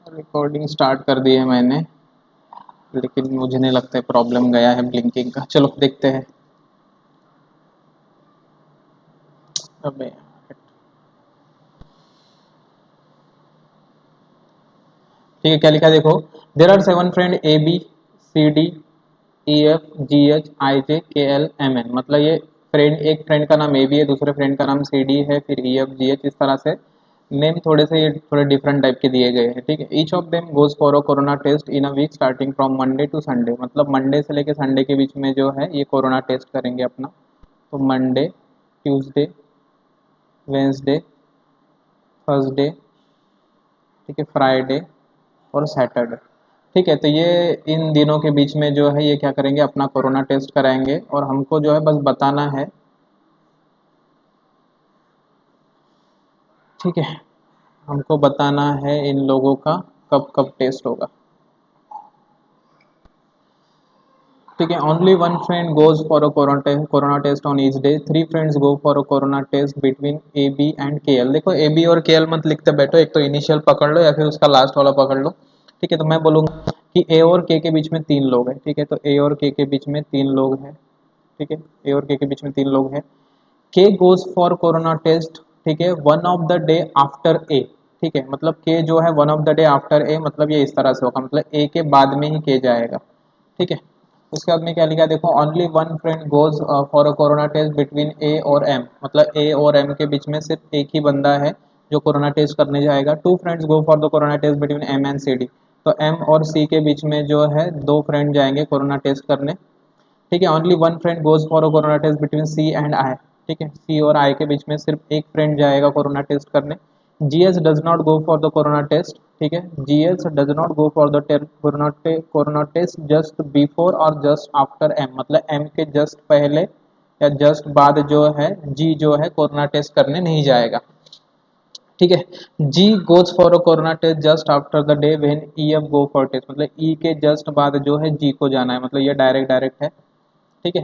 Recording start कर दी है मैंने, लेकिन मुझे नहीं लगता है प्रॉब्लम गया है ब्लिंकिंग का। चलो देखते हैं। अबे ठीक है, क्या लिखा है देखो। There are 7 friend A B C D E F G H I J K L M N. मतलब ये फ्रेंड, एक फ्रेंड का नाम ए बी है, दूसरे फ्रेंड का नाम सी डी है, फिर ई एफ जी एच, इस तरह से नेम थोड़े से ये थोड़े डिफरेंट टाइप के दिए गए हैं। ठीक है, each of them goes for a corona test in a week starting from Monday to Sunday. मतलब मंडे से लेकर संडे के बीच में जो है ये कोरोना टेस्ट करेंगे अपना। तो मंडे, ट्यूसडे, वेंसडे, थर्सडे, ठीक है, फ्राइडे और सैटरडे। ठीक है, तो ये इन दिनों के बीच में जो है ये क्या करेंगे, अपना कोरोना टेस्ट कराएंगे और हमको जो है बस बताना है। ठीक है, हमको बताना है इन लोगों का कब कब टेस्ट होगा। ठीक है, only one friend goes for a corona test on each day, 3 friends go for a corona test between A B and K L. देखो ए बी और के एल मत लिखते बैठो, एक तो इनिशियल पकड़ लो या फिर उसका लास्ट वाला पकड़ लो। ठीक है, तो मैं बोलूँगा कि ए और के बीच में 3 लोग हैं। ठीक है, तो ए और के बीच में 3 लोग हैं। ठीक है, ए और के बीच में 3 लोग हैं। के गोज फॉर कोरोना टेस्ट, ठीक है, one of the day after A. ठीक है, मतलब के जो है one of the day after A, मतलब ये इस तरह से होगा, मतलब ए के बाद में ही के जाएगा। ठीक है, उसके बाद में क्या लिखा है देखो, only one friend goes for a corona test between A और एम। मतलब ए और एम के बीच में सिर्फ एक ही बंदा है जो कोरोना टेस्ट करने जाएगा। 2 friends go for the corona test between M and C D. तो एम और सी के बीच में जो है 2 फ्रेंड जाएंगे कोरोना टेस्ट करने। ठीक है, only one friend goes for a corona test between C and I. ठीक है, सी और आई के बीच में सिर्फ एक फ्रेंड जाएगा कोरोना टेस्ट करने। G S does not go for the corona test. ठीक है, G S does not go for the corona test just before और जस्ट आफ्टर एम। मतलब एम के जस्ट पहले या जस्ट बाद जो है जी जो है कोरोना टेस्ट करने नहीं जाएगा। ठीक है, G goes for a corona test just after the day when E F go for test. मतलब ई के जस्ट बाद जो है जी को जाना है, मतलब ये डायरेक्ट डायरेक्ट है। ठीक है,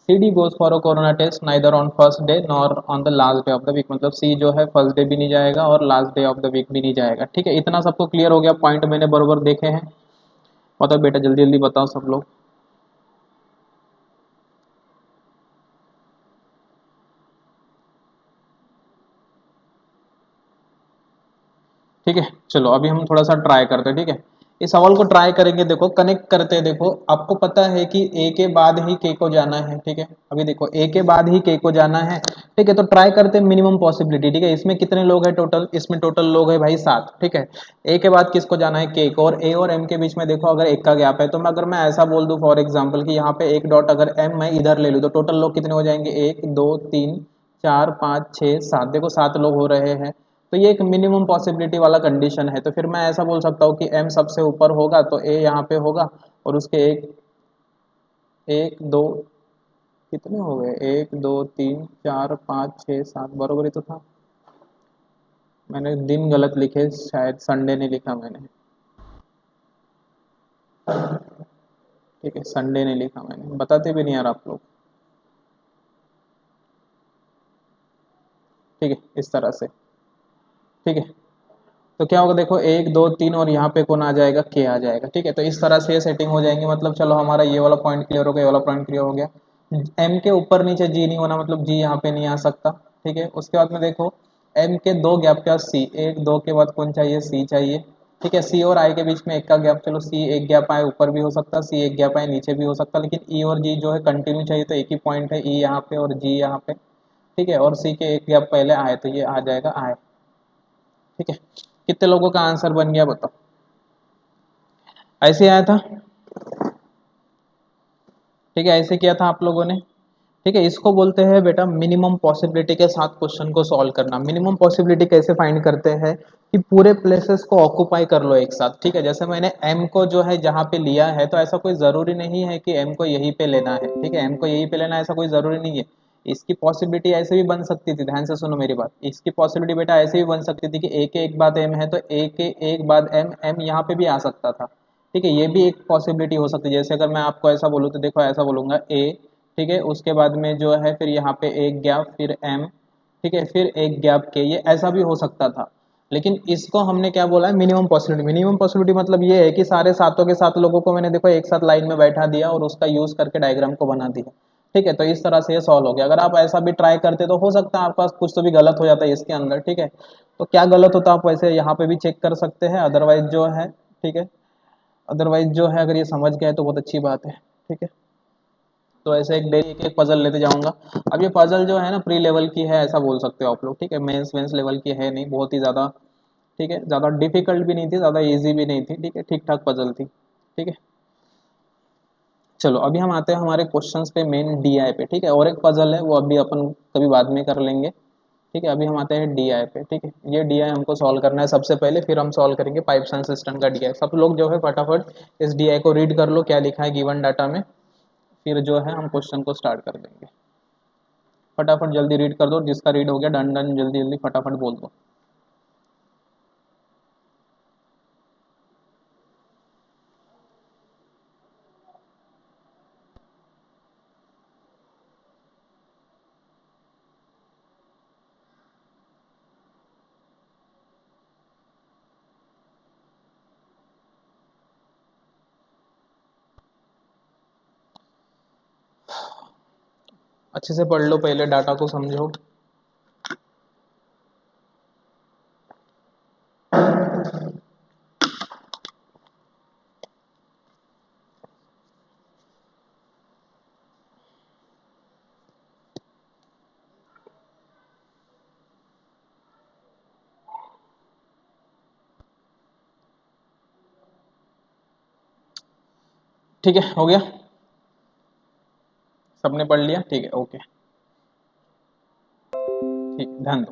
C D goes for a corona test neither on first day nor on the last day of the week. मतलब सी जो है फर्स्ट डे भी नहीं जाएगा और last day of the week भी नहीं जाएगा। ठीक है, इतना सबको क्लियर हो गया, पॉइंट मैंने बरोबर देखे हैं। बताओ बेटा, जल्दी जल्दी बताओ सब लोग। ठीक है, चलो अभी हम थोड़ा सा ट्राई करते हैं। ठीक है, इस सवाल को ट्राई करेंगे, देखो कनेक्ट करते हैं। देखो आपको पता है कि ए के बाद ही के को जाना है। ठीक है, अभी देखो ए के बाद ही के को जाना है। ठीक है, तो ट्राई करते हैं मिनिमम पॉसिबिलिटी। ठीक है, इसमें कितने लोग हैं टोटल, इसमें टोटल लोग है भाई 7। ठीक है, ए के बाद किसको जाना है, के को। और ए और एम के बीच में देखो अगर एक का गैप है, तो मैं अगर मैं ऐसा बोल दूं फॉर एग्जाम्पल कि यहाँ पे एक डॉट अगर एम मैं इधर ले लूँ, तो टोटल लोग कितने हो जाएंगे, 1 2 3 4 5 6 7। देखो 7 लोग हो रहे हैं। तो ये एक मिनिमम पॉसिबिलिटी वाला कंडीशन है। तो फिर मैं ऐसा बोल सकता हूँ कि एम सबसे ऊपर होगा तो ए यहाँ पे होगा, और उसके एक एक दो कितने हो गए, 1 2 3 4 5 6 7, बरोबर ही तो था। मैंने दिन गलत लिखे, शायद संडे नहीं लिखा मैंने। ठीक है, संडे नहीं लिखा मैंने, बताते भी नहीं यार आप लोग। ठीक है, इस तरह से। ठीक है, तो क्या होगा देखो, 1 2 3 और यहाँ पे कौन आ जाएगा, के आ जाएगा। ठीक है, तो इस तरह से ये सेटिंग हो जाएंगे। मतलब चलो हमारा ये वाला पॉइंट क्लियर हो गया, ये वाला पॉइंट क्लियर हो गया। एम के ऊपर नीचे जी नहीं होना, मतलब जी यहाँ पे नहीं आ सकता। ठीक है, उसके बाद में देखो एम के 2 गैप के बाद सी, 1 2 के बाद कौन चाहिए, सी चाहिए। ठीक है, सी और आई के बीच में एक का गैप, चलो सी एक गैप आए ऊपर भी हो सकता, सी एक गैप आए नीचे भी हो सकता, लेकिन ई और जी जो है कंटिन्यू चाहिए, तो एक ही पॉइंट है, ई यहाँ पे और जी यहाँ पे। ठीक है, और सी के एक गैप पहले आए तो ये आ जाएगा आए। ठीक है, कितने लोगों का आंसर बन गया बताओ, ऐसे आया था। ठीक है, ऐसे किया था आप लोगों ने। ठीक है, इसको बोलते हैं बेटा मिनिमम पॉसिबिलिटी के साथ क्वेश्चन को सॉल्व करना। मिनिमम पॉसिबिलिटी कैसे फाइंड करते हैं कि पूरे प्लेसेस को ऑक्यूपाई कर लो एक साथ। ठीक है, जैसे मैंने एम को जो है जहाँ पे लिया है, तो ऐसा कोई ज़रूरी नहीं है कि एम को यहीं पे लेना है। ठीक है, एम को यहीं पे लेना है ऐसा कोई ज़रूरी नहीं है। इसकी पॉसिबिलिटी ऐसे भी बन सकती थी, ध्यान से सुनो मेरी बात। इसकी पॉसिबिलिटी बेटा ऐसे भी बन सकती थी कि ए के एक बाद एम है तो ए के एक बाद एम, एम यहाँ पे भी आ सकता था। ठीक है, ये भी एक पॉसिबिलिटी हो सकती है। जैसे अगर मैं आपको ऐसा बोलूँ तो देखो ऐसा बोलूँगा ए, ठीक है, उसके बाद में जो है फिर यहाँ पे एक गैप, फिर एम, ठीक है, फिर एक गैप के, ये ऐसा भी हो सकता था। लेकिन इसको हमने क्या बोला है, मिनिमम पॉसिबिलिटी। मिनिमम पॉसिबिलिटी मतलब ये है कि सारे सातों के सात लोगों को मैंने देखो एक साथ लाइन में बैठा दिया और उसका यूज करके डायग्राम को बना दिया, ठीक है। तो इस तरह से ये सॉल्व हो गया। अगर आप ऐसा भी ट्राई करते तो हो सकता है आपके पास कुछ तो भी गलत हो जाता है इसके अंदर, ठीक है। तो क्या गलत होता है आप वैसे यहाँ पे भी चेक कर सकते हैं, अदरवाइज जो है, ठीक है, अदरवाइज जो है अगर ये समझ गए तो बहुत अच्छी बात है, ठीक है। तो ऐसे एक डेली एक एक पजल लेते जाऊंगा। अब ये पजल जो है ना प्री लेवल की है ऐसा बोल सकते हो आप लोग, ठीक है, मेंस वेंस लेवल की है नहीं, बहुत ही ज़्यादा, ठीक है, ज़्यादा डिफिकल्ट भी नहीं थी, ज़्यादा इजी भी नहीं थी, ठीक है, ठीक ठाक पजल थी, ठीक है। चलो अभी हम आते हैं हमारे क्वेश्चंस पे, मेन डीआई पे, ठीक है। और एक पजल है वो अभी अपन कभी बाद में कर लेंगे, ठीक है। अभी हम आते हैं डीआई पे, ठीक है। ये डीआई हमको सॉल्व करना है सबसे पहले, फिर हम सॉल्व करेंगे पाइप्स एंड सिस्टम का डीआई। सब लोग जो है फटाफट इस डीआई को रीड कर लो क्या लिखा है गिवन डाटा में, फिर जो है हम क्वेश्चन को स्टार्ट कर देंगे। फटाफट जल्दी रीड कर दो, जिसका रीड हो गया डन डन, जल्दी जल्दी फटाफट बोल दो। अच्छे से पढ़ लो, पहले डाटा को समझो। ठीक है, हो गया, सबने पढ़ लिया, ठीक है, ओके, ठीक, ध्यान दो।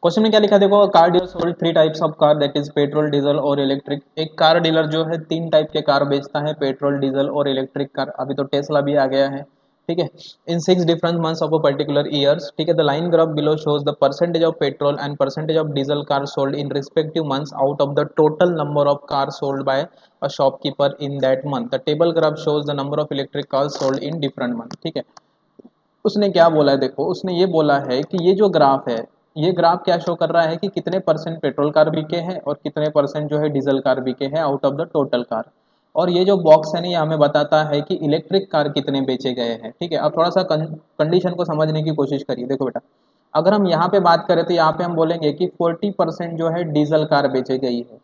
क्वेश्चन में क्या लिखा देखो, car dealer sold three types of car, that is petrol, diesel और इलेक्ट्रिक। एक कार डीलर जो है तीन टाइप के कार बेचता है, पेट्रोल, डीजल और इलेक्ट्रिक कार। अभी तो टेस्ला भी आ गया है, ठीक है। इन 6 different months of a particular years, ठीक है। The line graph below shows the percentage of petrol and percentage of diesel car sold in respective months out of the total number of car sold by a shopkeeper in that month. The table graph shows the number of electric car sold in different month, ठीक है। उसने क्या बोला है देखो, उसने ये बोला है कि ये जो ग्राफ है, ये ग्राफ क्या शो कर रहा है कि कितने परसेंट पेट्रोल कार बिके हैं और कितने परसेंट जो है डीजल कार बिके हैं out of the total car. और ये जो बॉक्स है ना, ये हमें बताता है कि इलेक्ट्रिक कार कितने बेचे गए हैं, ठीक है। अब थोड़ा सा कंडीशन को समझने की कोशिश करिए। देखो बेटा, अगर हम यहाँ पे बात करें तो यहाँ पे हम बोलेंगे कि 40% जो है डीजल कार बेची गई है,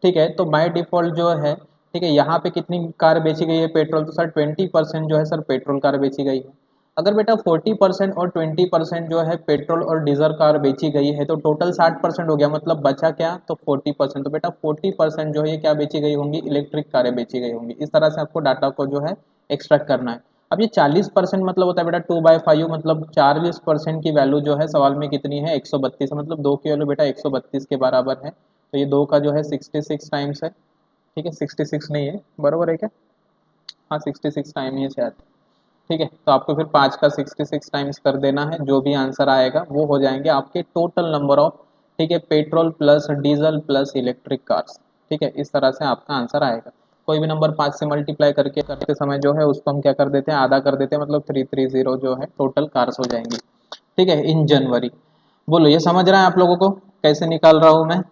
ठीक है। तो बाय डिफॉल्ट जो है, ठीक है, यहाँ पे कितनी कार बेची गई है पेट्रोल, तो सर 20% जो है सर पेट्रोल कार बेची गई है। अगर बेटा 40% और 20% जो है पेट्रोल और डीजल कार बेची गई है तो टोटल 60% हो गया, मतलब बचा क्या, तो 40%। तो बेटा 40% जो है ये क्या बेची गई होंगी, इलेक्ट्रिक कारें बेची गई होंगी। इस तरह से आपको डाटा को जो है एक्सट्रैक्ट करना है। अब ये 40% मतलब होता है बेटा 2/5, मतलब 40% की वैल्यू जो है सवाल में कितनी है, 132, मतलब 2 की वैल्यू बेटा 132 के बराबर है। तो ये 2 का जो है 66 टाइम्स है, ठीक है, 66 नहीं है, बराबर है क्या, हाँ 66 टाइम ही है शायद, ठीक है। तो आपको फिर 5 का 66 टाइम्स कर देना है, जो भी आंसर आएगा वो हो जाएंगे आपके टोटल नंबर ऑफ, ठीक है, petrol plus diesel plus electric cars, ठीक है। इस तरह से आपका आंसर आएगा। कोई भी नंबर 5 से मल्टीप्लाई करके करते समय जो है उसको हम क्या कर देते हैं, आधा कर देते हैं, मतलब 330 जो है टोटल कार्स हो जाएंगी, ठीक है, इन जनवरी। बोलो ये समझ रहा है आप लोगों को कैसे निकाल रहा हूँ मैं,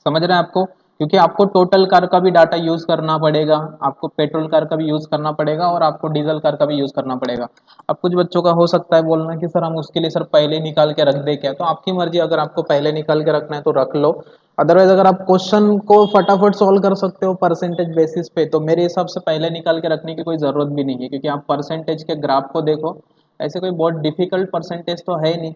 समझ रहे हैं आपको, क्योंकि आपको टोटल कार का भी डाटा यूज करना पड़ेगा, आपको पेट्रोल कार का भी यूज करना पड़ेगा और आपको डीजल कार का भी यूज करना पड़ेगा। अब कुछ बच्चों का हो सकता है बोलना कि सर हम उसके लिए सर पहले निकाल के रख दे क्या, तो आपकी मर्जी, अगर आपको पहले निकाल के रखना है तो रख लो। अदरवाइज अगर आप क्वेश्चन को फटाफट सॉल्व कर सकते हो परसेंटेज बेसिस पे, तो मेरे हिसाब से पहले निकाल के रखने की कोई जरूरत भी नहीं है, क्योंकि आप परसेंटेज के ग्राफ को देखो, ऐसे कोई बहुत डिफिकल्ट परसेंटेज तो है नहीं,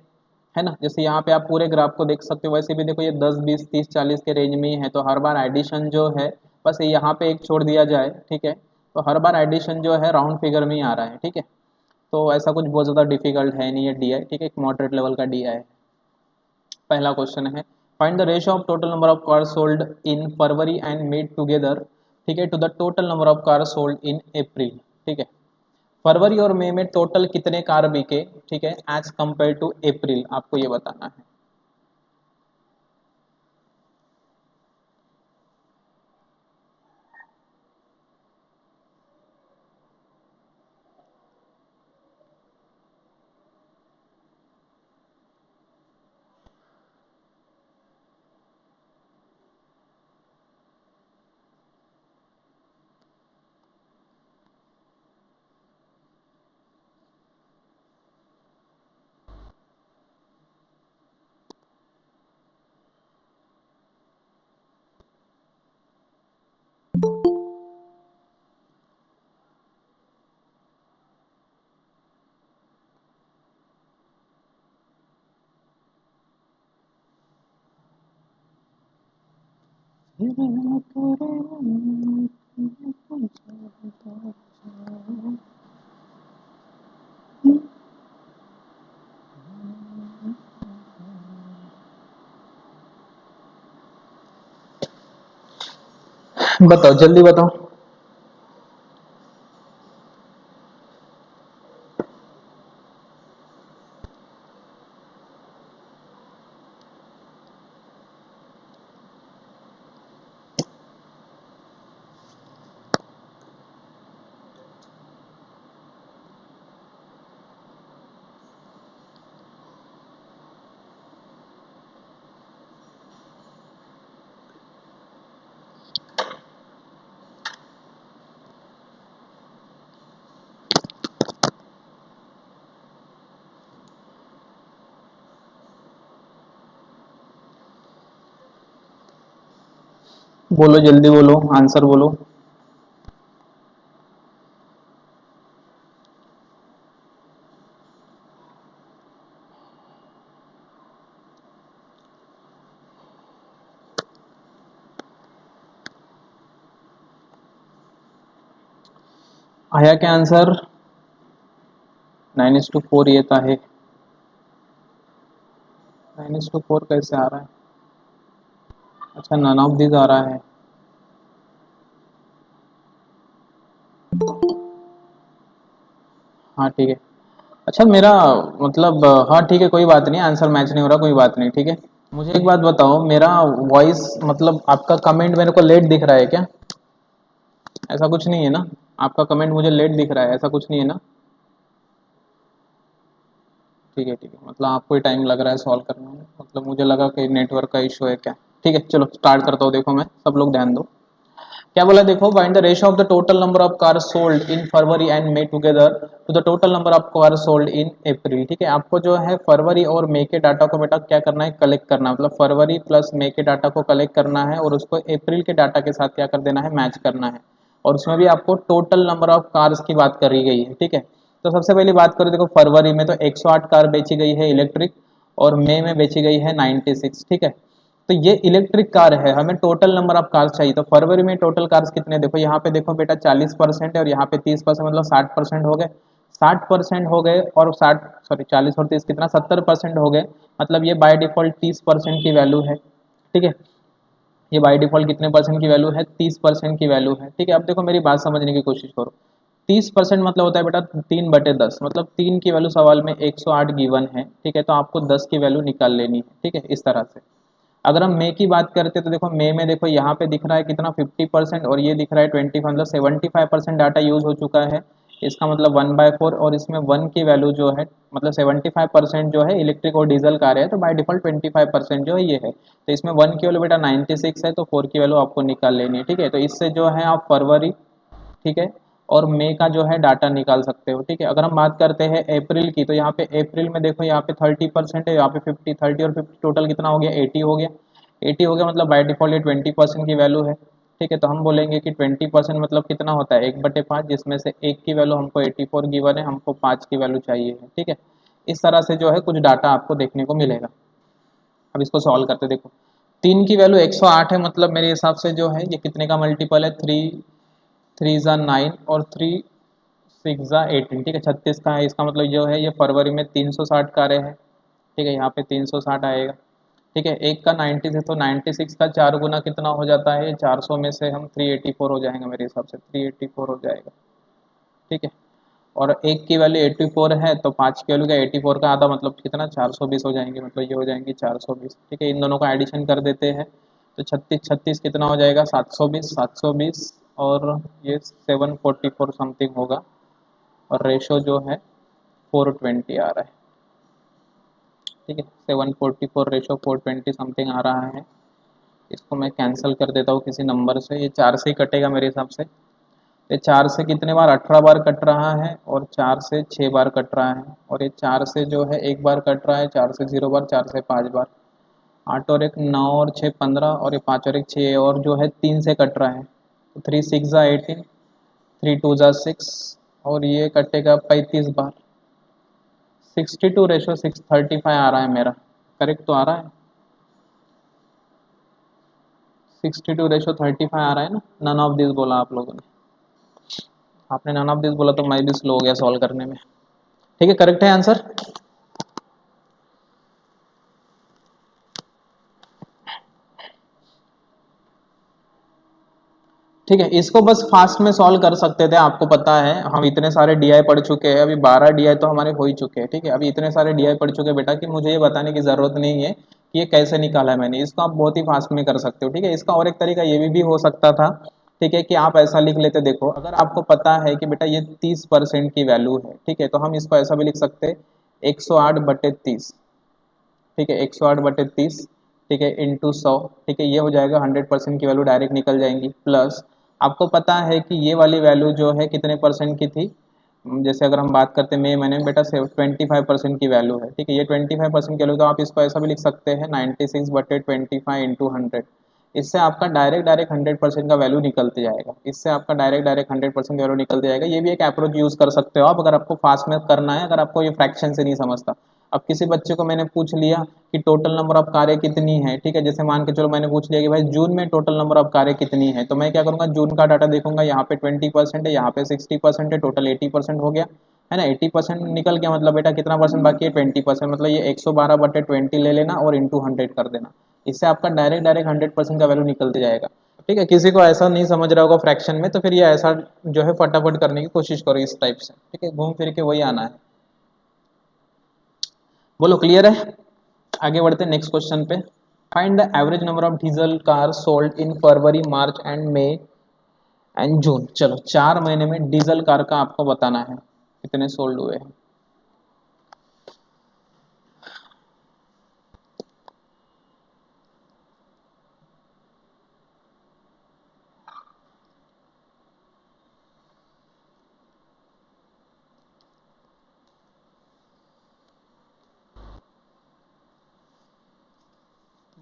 है ना। जैसे यहाँ पे आप पूरे ग्राफ को देख सकते हो, वैसे भी देखो ये 10 20 30 40 के रेंज में ही है, तो हर बार एडिशन जो है, बस यहाँ पे एक छोड़ दिया जाए, ठीक है, तो हर बार एडिशन जो है राउंड फिगर में ही आ रहा है, ठीक है। तो ऐसा कुछ बहुत ज़्यादा डिफिकल्ट है नहीं है डी आई, ठीक है, एक मॉडरेट लेवल का डी आई है। पहला क्वेश्चन है, find the ratio of total number of cars sold in February and made together, ठीक है, to the total number of cars sold in April, ठीक है। फरवरी और मई में टोटल कितने कार बिके, ठीक है, एज कंपेयर टू अप्रैल, आपको ये बताना है। बताओ जल्दी बताओ। बोलो जल्दी बोलो, आंसर बोलो। आया क्या आंसर? 9:4 ये था है। 9:4 कैसे आ रहा है? अच्छा, नन ऑफ दिस आ रहा है। हाँ ठीक है। अच्छा मेरा मतलब हाँ ठीक है, कोई बात नहीं, आंसर मैच नहीं हो रहा, कोई बात नहीं, ठीक है। मुझे एक बात बताओ, मेरा वॉइस मतलब आपका कमेंट मेरे को लेट दिख रहा है क्या? ऐसा कुछ नहीं है ना? आपका कमेंट मुझे लेट दिख रहा है, ऐसा कुछ नहीं है ना? ठीक है ठीक है, मतलब आपको ही टाइम लग रहा है सॉल्व करने में, मतलब मुझे लगा कि नेटवर्क का इशू है क्या। ठीक है चलो स्टार्ट करता हूँ, देखो मैं, सब लोग ध्यान दो। क्या बोला देखो, find the ratio of the total number of car sold in February and May together to the total number of car sold in April. ठीक है, आपको जो है फरवरी और मई के डाटा को बेटा क्या करना है, कलेक्ट करना है, मतलब फरवरी प्लस मई के डाटा को कलेक्ट करना है और उसको अप्रैल के डाटा के साथ क्या कर देना है, मैच करना है। और उसमें भी आपको टोटल नंबर ऑफ कार्स की बात करी गई है। ठीक है, तो सबसे पहले बात करें, देखो फरवरी में तो 108 कार बेची गई है इलेक्ट्रिक, और मई में बेची गई है 96। ठीक है, तो ये इलेक्ट्रिक कार है, हमें टोटल नंबर ऑफ कार्स चाहिए। तो फरवरी में टोटल कार्स कितने, देखो यहाँ पे देखो बेटा 40% है और यहाँ पे 30%, मतलब 60% हो गए। 60% हो गए और 60 सॉरी 40 और 30 कितना, 70% हो गए। मतलब ये बाय डिफॉल्ट 30% की वैल्यू है। ठीक है, ये बाय डिफॉल्ट कितने परसेंट की वैल्यू है, 30% की वैल्यू है। ठीक है, अब देखो मेरी बात समझने की कोशिश करो। 30% मतलब होता है बेटा 3/10, मतलब 3 की वैल्यू सवाल में 108 गिवन है। ठीक है, तो आपको 10 की वैल्यू निकाल लेनी है। ठीक है, इस तरह से। अगर हम मे की बात करते हैं तो देखो मे में देखो यहाँ पे दिख रहा है कितना 50% और ये दिख रहा है 20, मतलब 75% डाटा यूज हो चुका है। इसका मतलब 1/4, और इसमें 1 की वैल्यू जो है, मतलब 75% जो है इलेक्ट्रिक और डीजल कार है, तो बाय डिफॉल्ट 25% जो है ये है। तो इसमें 1 की वैल्यू बेटा 96 है, तो 4 की वैल्यू आपको निकाल लेनी है। ठीक है, तो इससे जो है आप फरवरी, ठीक है, और मई का जो है डाटा निकाल सकते हो। ठीक है, अगर हम बात करते हैं अप्रैल की, तो यहाँ पे अप्रैल में देखो यहाँ पे 30% है, यहाँ पे 50, 30 और 50 टोटल कितना हो गया, 80 हो गया। 80 हो गया, मतलब बाय डिफॉल्ट ये 20% की वैल्यू है। ठीक है, तो हम बोलेंगे कि 20% मतलब कितना होता है, 1/5, जिसमें से 1 की वैल्यू हमको 84 गिवन है, हमको 5 की वैल्यू चाहिए है। ठीक है, इस तरह से जो है कुछ डाटा आपको देखने को मिलेगा। अब इसको सॉल्व करते देखो, 3 की वैल्यू 108 है, मतलब मेरे हिसाब से जो है ये कितने का मल्टीपल है, 3 3 9 और 3 6 18। ठीक है, 36 का है, इसका मतलब जो है ये फरवरी में 360 कारें हैं। ठीक है, यहाँ पे 360 आएगा। ठीक है, एक का 96, तो 96 का 4 गुना कितना हो जाता है, 400 में से हम 384 हो जाएंगे, मेरे हिसाब से 384 हो जाएगा। ठीक है, और एक की वैल्यू 84 है, तो 5 की वैल्यू का 84 का आधा, मतलब कितना 420 हो जाएंगे, मतलब ये हो जाएंगी 420। ठीक है, इन दोनों का एडिशन कर देते हैं, तो 36 36 कितना हो जाएगा, 720 720, और ये 744 समथिंग होगा, और रेशो जो है 420 आ रहा है। ठीक है, 744 रेशो 420 समथिंग आ रहा है। इसको मैं कैंसिल कर देता हूँ किसी नंबर से, ये 4 से ही कटेगा मेरे हिसाब से। ये 4 से कितने बार, 18 बार कट रहा है, और 4 से 6 बार कट रहा है, और ये 4 से जो है 1 बार कट रहा है, 4 से 0 बार, 4 से 5 बार। 8 और 1 9 और 6 15, और ये 5 और 1 6, और जो है 3 से कट रहा है, तो 3 6 ज़ा 18, 3 2 ज़ा 6, और ये कटेगा 35 बार। 62/635 आ रहा है मेरा, करेक्ट तो आ रहा है। 62:35 आ रहा है ना। नन ऑफ दिस बोला आप लोगों ने, आपने नन ऑफ दिस बोला तो मैं भी स्लो हो गया सॉल्व करने में। ठीक है, करेक्ट है आंसर। ठीक है, इसको बस फास्ट में सॉल्व कर सकते थे, आपको पता है हम इतने सारे डीआई पढ़ चुके हैं, अभी 12 डीआई तो हमारे हो ही चुके हैं। ठीक है, अभी इतने सारे डीआई पढ़ चुके हैं बेटा कि मुझे ये बताने की जरूरत नहीं है कि ये कैसे निकाला है मैंने, इसको आप बहुत ही फास्ट में कर सकते हो। ठीक है, इसका और एक तरीका ये भी हो सकता था, ठीक है, कि आप ऐसा लिख लेते, देखो अगर आपको पता है कि बेटा ये 30% की वैल्यू है, ठीक है, तो हम इसको ऐसा भी लिख सकते हैं 108/30। ठीक है, 108/30, ठीक है, इंटू 100, ठीक है, ये हो जाएगा 100% की वैल्यू डायरेक्ट निकल जाएंगी। प्लस आपको पता है कि ये वाली वैल्यू जो है कितने परसेंट की थी, जैसे अगर हम बात करते हैं मई महीने में बेटा से 25% की वैल्यू है। ठीक है, ये 25% की वैल्यू, तो आप इसको ऐसा भी लिख सकते हैं 96/25 इंटू 100। इससे आपका डायरेक्ट डायरेक्ट 100% का वैल्यू निकलते जाएगा, इससे आपका डायरेक्ट डायरेक्ट 100% वैल्यू निकलते जाएगा। ये भी एक अप्रोच यूज़ कर सकते हो आप, अगर आपको फास्ट में करना है, अगर आपको ये फ्रैक्शन से नहीं समझता। अब किसी बच्चे को मैंने पूछ लिया कि टोटल नंबर ऑफ कारें कितनी है, ठीक है, जैसे मान के चलो मैंने पूछ लिया कि भाई जून में टोटल नंबर ऑफ कारें कितनी है, तो मैं क्या करूँगा, जून का डाटा देखूंगा, यहाँ पे 20% है, यहाँ पे 60% है, टोटल 80% हो गया है ना। 80% निकल गया, मतलब बेटा कितना परसेंट बाकी है, 20%, मतलब ये 112/20 ले लेना और इंटू 100 कर देना। इससे आपका डायरेक्ट डायरेक्ट 100% का वैल्यू निकलते जाएगा। ठीक है, किसी को ऐसा नहीं समझ रहा होगा फ्रैक्शन में, तो फिर ये ऐसा जो है फटाफट करने की कोशिश करो इस टाइप से। ठीक है, घूम फिर के वही आना है। बोलो क्लियर है, आगे बढ़ते हैं नेक्स्ट क्वेश्चन पे। Find the average number of diesel car sold in February, March and May and June. चलो 4 महीने में डीजल कार का आपको बताना है कितने सोल्ड हुए हैं।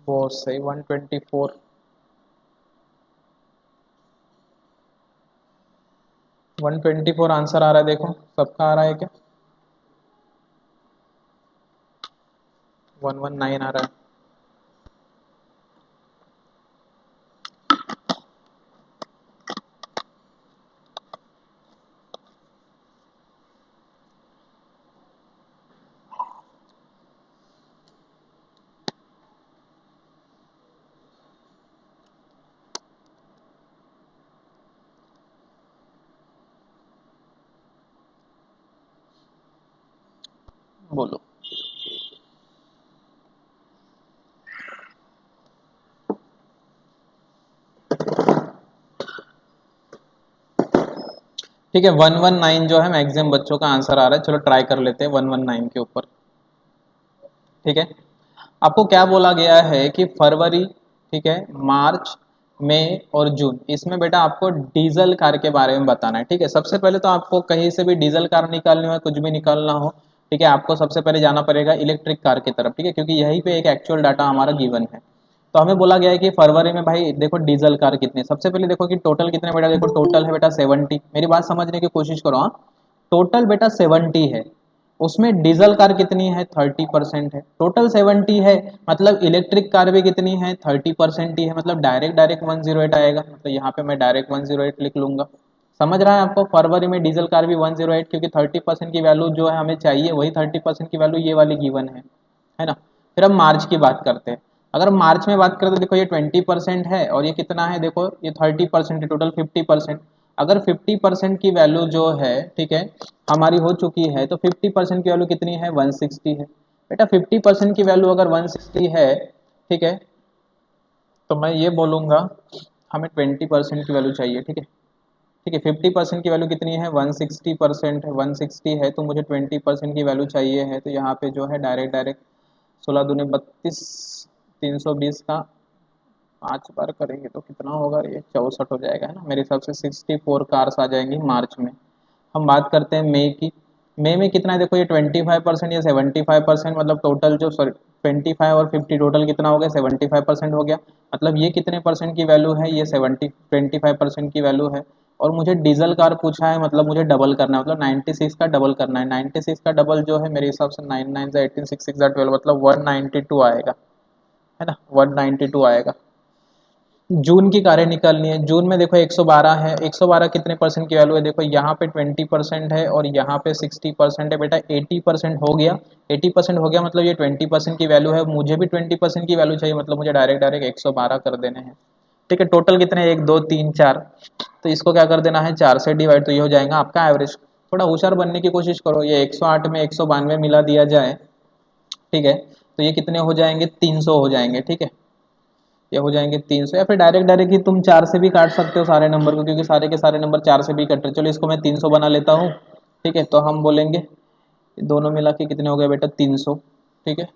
बहुत सही, 124। 124 आंसर आ रहा है, देखो सबका आ रहा है क्या? 119 आ रहा है। बोलो। ठीक है, 119 जो है मैक्सिमम बच्चों का आंसर आ रहा है। चलो ट्राई कर लेते हैं 119 के ऊपर। ठीक है, आपको क्या बोला गया है कि फरवरी, ठीक है, मार्च, मई और जून, इसमें बेटा आपको डीजल कार के बारे में बताना है। ठीक है, सबसे पहले तो आपको कहीं से भी डीजल कार निकालनी हो, कुछ भी निकालना हो, ठीक है, आपको सबसे पहले जाना पड़ेगा इलेक्ट्रिक कार की तरफ। ठीक है, क्योंकि यहीं पे एक एक्चुअल डाटा हमारा गिवन है। तो हमें बोला गया है कि फरवरी में भाई देखो डीजल कार कितनी, सबसे पहले देखो कि टोटल कितने बेटा, देखो टोटल है बेटा 70। मेरी बात समझने की कोशिश करो, हाँ, टोटल बेटा 70 है, उसमें डीजल कार कितनी है, 30% है। टोटल 70 है, मतलब इलेक्ट्रिक कार भी कितनी है, 30% ही है, मतलब डायरेक्ट डायरेक्ट 108 आएगा। मतलब यहाँ पे मैं डायरेक्ट 108 लिख लूंगा। समझ रहा है आपको, फरवरी में डीजल कार भी 108, क्योंकि 30% की वैल्यू जो है हमें चाहिए, वही 30% की वैल्यू ये वाली गिवन है ना। फिर हम मार्च की बात करते हैं। अगर मार्च में बात करें तो देखो ये 20% है, और ये कितना है, देखो ये 30% है, टोटल 50%। अगर 50% की वैल्यू जो है, ठीक है, हमारी हो चुकी है, तो 50% की वैल्यू कितनी है, 160 है। बेटा 50% की वैल्यू अगर 160 है, ठीक है, तो मैं ये बोलूँगा हमें 20% की वैल्यू चाहिए। ठीक है, ठीक है, 50% की वैल्यू कितनी है, 160% है, 160 है, तो मुझे 20% की वैल्यू चाहिए है। तो यहाँ पे जो है डायरेक्ट डायरेक्ट 16×2 = 32, 320 का 5 बार करेंगे तो कितना होगा, ये 64 हो जाएगा, है ना। मेरे हिसाब से 64 कार्स आ जाएंगी मार्च में। हम बात करते हैं मई की। मई में कितना है, देखो ये 25%, ये 75%, मतलब टोटल जो 25 और 50 टोटल कितना हो गया, 75% हो गया। मतलब ये कितने परसेंट की वैल्यू है, ये 25% की वैल्यू है। और मुझे डीजल कार पूछा है, मतलब मुझे डबल करना है, मतलब 96 का डबल करना है। 96 का डबल जो है मेरे हिसाब से 9 9 18 6 6 12, मतलब 192 आएगा, है ना, 192 आएगा। जून की कारें निकालनी है। जून में देखो 112 है, 112 कितने परसेंट की वैल्यू है, देखो यहाँ पे 20% है और यहाँ पे 60% है बेटा, 80% हो गया। 80% हो गया मतलब ये 20% की वैल्यू है, मुझे भी 20% की वैल्यू चाहिए, मतलब मुझे डायरेक्ट डायरेक्ट 112 कर देने हैं। ठीक है, टोटल कितने, 1 2 3 4, तो इसको क्या कर देना है 4 से डिवाइड, तो ये हो जाएगा आपका एवरेज। थोड़ा होशियार बनने की कोशिश करो, ये 108 में 192 मिला दिया जाए, ठीक है, तो ये कितने हो जाएंगे, 300 हो जाएंगे। ठीक है, ये हो जाएंगे 300, या फिर डायरेक्ट डायरेक्ट ही तुम 4 से भी काट सकते हो सारे नंबर को, क्योंकि सारे के सारे नंबर 4 से भी कट रहे। चलो इसको मैं 300 बना लेता हूँ। ठीक है, तो हम बोलेंगे दोनों मिला के कितने हो गए बेटा, 300। ठीक है,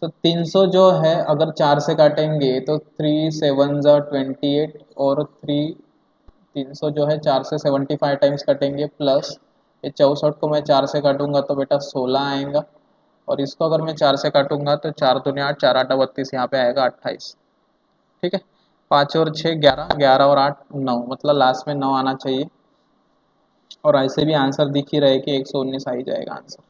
तो 300 जो है अगर 4 से काटेंगे तो 3 7 28, और 300 जो है 4 से 75 टाइम्स कटेंगे, प्लस ये 64 को मैं 4 से काटूंगा तो बेटा 16 आएगा, और इसको अगर मैं 4 से काटूंगा तो 4 दूनी 8, 4 8 32, यहाँ पे आएगा 28। ठीक है, 5 और 6 11, 11 और 8 9, मतलब लास्ट में 9 आना चाहिए, और ऐसे भी आंसर दिख ही रहे कि 119 आ ही जाएगा आंसर।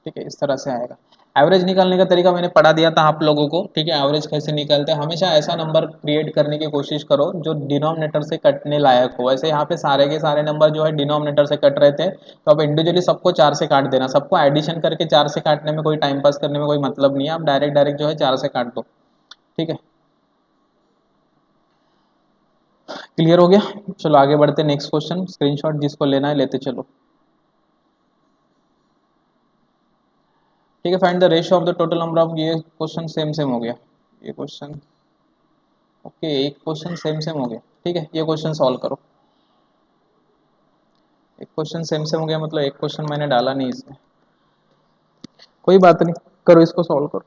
ठीक है, इस तरह से आएगा। एवरेज निकालने का तरीका मैंने पढ़ा दिया था आप लोगों को। ठीक है, एवरेज कैसे निकालते हैं, हमेशा ऐसा नंबर क्रिएट करने की कोशिश करो जो डिनोमिनेटर से कटने लायक हो। वैसे यहाँ पे सारे के सारे नंबर जो है डिनोमिनेटर से कट रहे थे, तो अब इंडिविजुअली सबको 4 से काट देना, सबको एडिशन करके 4 से काटने में कोई टाइम पास करने में कोई मतलब नहीं है, आप डायरेक्ट डायरेक्ट जो है 4 से काट दो। ठीक है, क्लियर हो गया। चलो आगे बढ़ते, नेक्स्ट क्वेश्चन, स्क्रीनशॉट जिसको लेना है लेते चलो। ठीक है, find the ratio of the total number of, ये क्वेश्चन सेम सेम हो गया, ये क्वेश्चन ओके, एक क्वेश्चन सेम सेम हो गया। ठीक है, ये क्वेश्चन सॉल्व करो। एक क्वेश्चन सेम सेम हो गया मतलब एक क्वेश्चन मैंने डाला नहीं इसमें, कोई बात नहीं, करो इसको सॉल्व करो।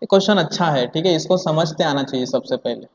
ये क्वेश्चन अच्छा है, ठीक है, इसको समझते आना चाहिए सबसे पहले।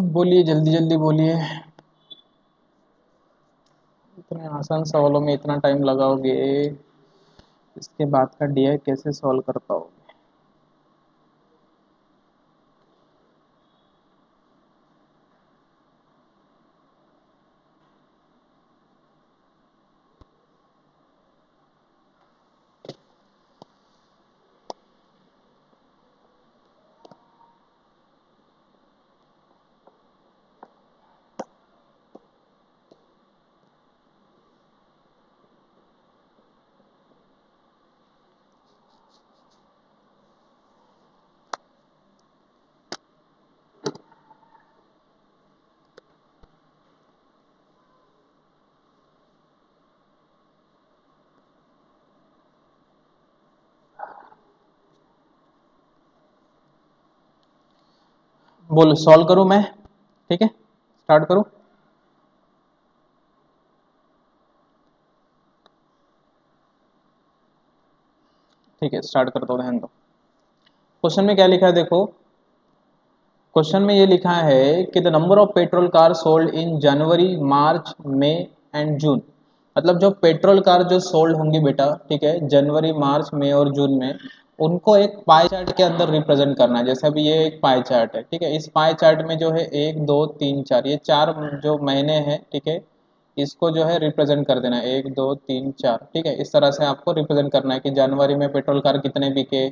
बोलिए, जल्दी जल्दी बोलिए, इतने आसान सवालों में इतना टाइम लगाओगे, इसके बाद का डीआई कैसे सॉल्व कर पाओगे। बोलो, सॉल्व करूं मैं, ठीक है, स्टार्ट करूं। ठीक है, स्टार्ट कर दो, ध्यान दो। क्वेश्चन में क्या लिखा है देखो, क्वेश्चन में ये लिखा है कि the number of petrol car sold in January, March, May and June, मतलब जो पेट्रोल कार जो सोल्ड होंगी बेटा, ठीक है, जनवरी, मार्च, मई और जून में, उनको एक पाई चार्ट के अंदर रिप्रेजेंट करना है। जैसे अभी ये एक पाई चार्ट है, ठीक है, इस पाई चार्ट में जो है 1 2 3 4, ये 4 जो महीने हैं, ठीक है, इसको जो है रिप्रेजेंट कर देना है, 1 2 3 4। ठीक है, इस तरह से आपको रिप्रेजेंट करना है कि जनवरी में पेट्रोल कार कितने बिके,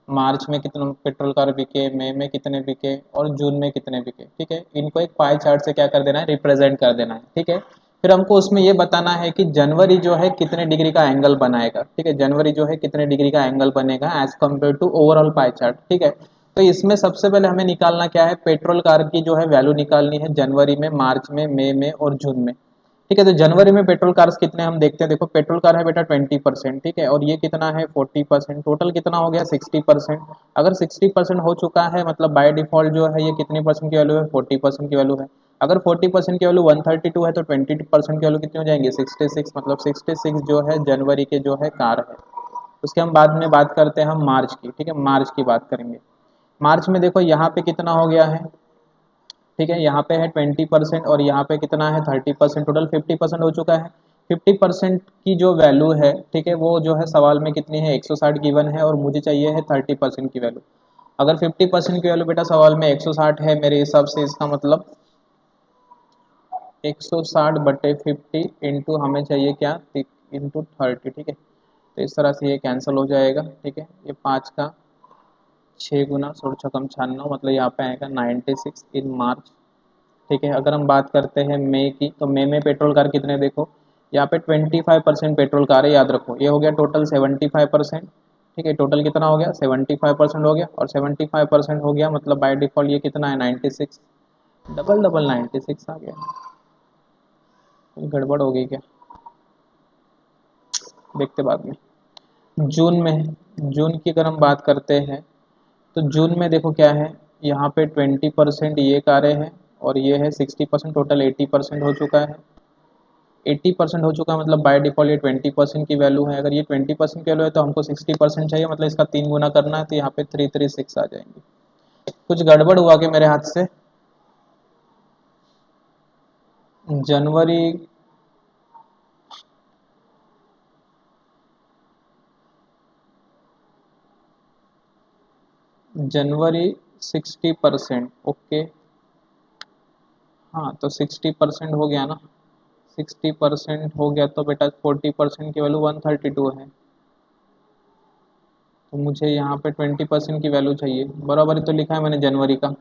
मार्च में कितने पेट्रोल कार बिके, मई में कितने बिके और जून में कितने बिके। ठीक है, इनको एक पाई चार्ट से क्या कर देना है, रिप्रेजेंट कर देना है। ठीक है, फिर हमको उसमें ये बताना है कि जनवरी जो है कितने डिग्री का एंगल बनाएगा। ठीक है, जनवरी जो है कितने डिग्री का एंगल बनेगा as compare to overall pie chart. ठीक है, तो इसमें सबसे पहले हमें निकालना क्या है, पेट्रोल कार की जो है वैल्यू निकालनी है जनवरी में, मार्च में, मई में और जून में। ठीक है, तो जनवरी में पेट्रोल कार्स कितने हम देखते हैं। देखो पेट्रोल कार है बेटा 20%। ठीक है, और ये कितना है 40%। टोटल कितना हो गया 60%। अगर 60% हो चुका है मतलब बाय डिफॉल्ट जो है ये कितनी परसेंट की वैल्यू है, 40% की वैल्यू है। अगर 40% की वैल्यू 132 है तो 20% की वैल्यू कितनी हो जाएंगी 66। मतलब 66 जो है जनवरी के जो है कार है। उसके हम बाद में बात करते हैं हम मार्च की। ठीक है, मार्च की बात करेंगे। मार्च में देखो यहाँ पे कितना हो गया है। ठीक है, यहाँ पे है 20% और यहाँ पे कितना है 30%। टोटल 50% हो चुका है। 50% की जो वैल्यू है, ठीक है, वो जो है सवाल में कितनी है 160 गिवन है और मुझे चाहिए है 30% की वैल्यू। अगर 50% की वैल्यू बेटा सवाल में 160 है मेरे हिसाब से, इसका मतलब 160/50 इंटू हमें चाहिए क्या, इंटू 30। ठीक है, तो इस तरह से ये कैंसिल हो जाएगा। ठीक है, ये 5 का 6 गुना 16×96 मतलब यहाँ पे आएगा 96 इन मार्च। ठीक है, अगर हम बात करते हैं मई की, तो मई में पेट्रोल कार कितने देखो, यहाँ पे 25% पेट्रोल कार है, याद रखो। ये हो गया टोटल 75%। ठीक है, टोटल कितना हो गया 75% हो गया, और 75% हो गया मतलब बाय डिफॉल्ट ये कितना है 96। डबल डबल 96 आ गया। कोई गड़बड़ हो गई क्या, देखते बाद में। जून में, जून की अगर हम बात करते हैं तो जून में देखो क्या है, यहाँ पे 20% ये कारें हैं और ये है 60%। टोटल 80% हो चुका है। 80% हो चुका है मतलब बाय डिफॉल्ट ये 20% की वैल्यू है। अगर ये 20% की वैल्यू है तो हमको 60% चाहिए, मतलब इसका 3 गुना करना है, तो यहाँ पे 336 आ जाएंगे। कुछ गड़बड़ हुआ कि मेरे हाथ से। जनवरी, जनवरी 60%। ओके, हाँ तो 60% हो गया ना। 60% हो गया तो बेटा 40% की वैल्यू 132 है। तो मुझे यहाँ पे 20% की वैल्यू चाहिए। बराबर ही तो लिखा है मैंने जनवरी का।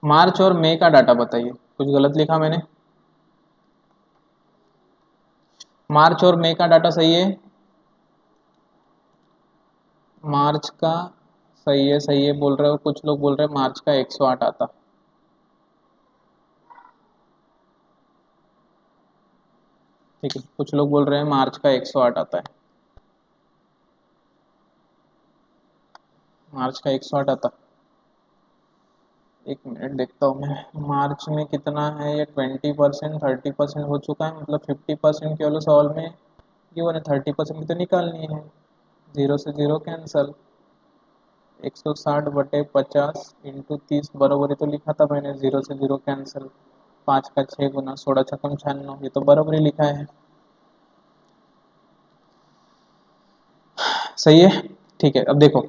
मार्च और मई का डाटा बताइए, कुछ गलत लिखा मैंने। मार्च और मई का डाटा सही है। मार्च का सही है बोल रहे हो। कुछ लोग बोल रहे हैं मार्च का 108 आता। ठीक है, कुछ लोग बोल रहे हैं मार्च का 108 आता है। मार्च का 108 आता। एक मिनट देखता हूँ मैं। मार्च में कितना है, ये 20% 30% हो चुका है, मतलब 50% के वाले सवाल में ये वाले 30% की तो निकालनी है। जीरो से जीरो कैंसल। 160/50 इंटू 30 बराबर ही तो लिखा था मैंने। जीरो से जीरो कैंसल। 5 का 6 गुना 16×96, ये तो बराबर ही लिखा है। सही है। ठीक है, अब देखो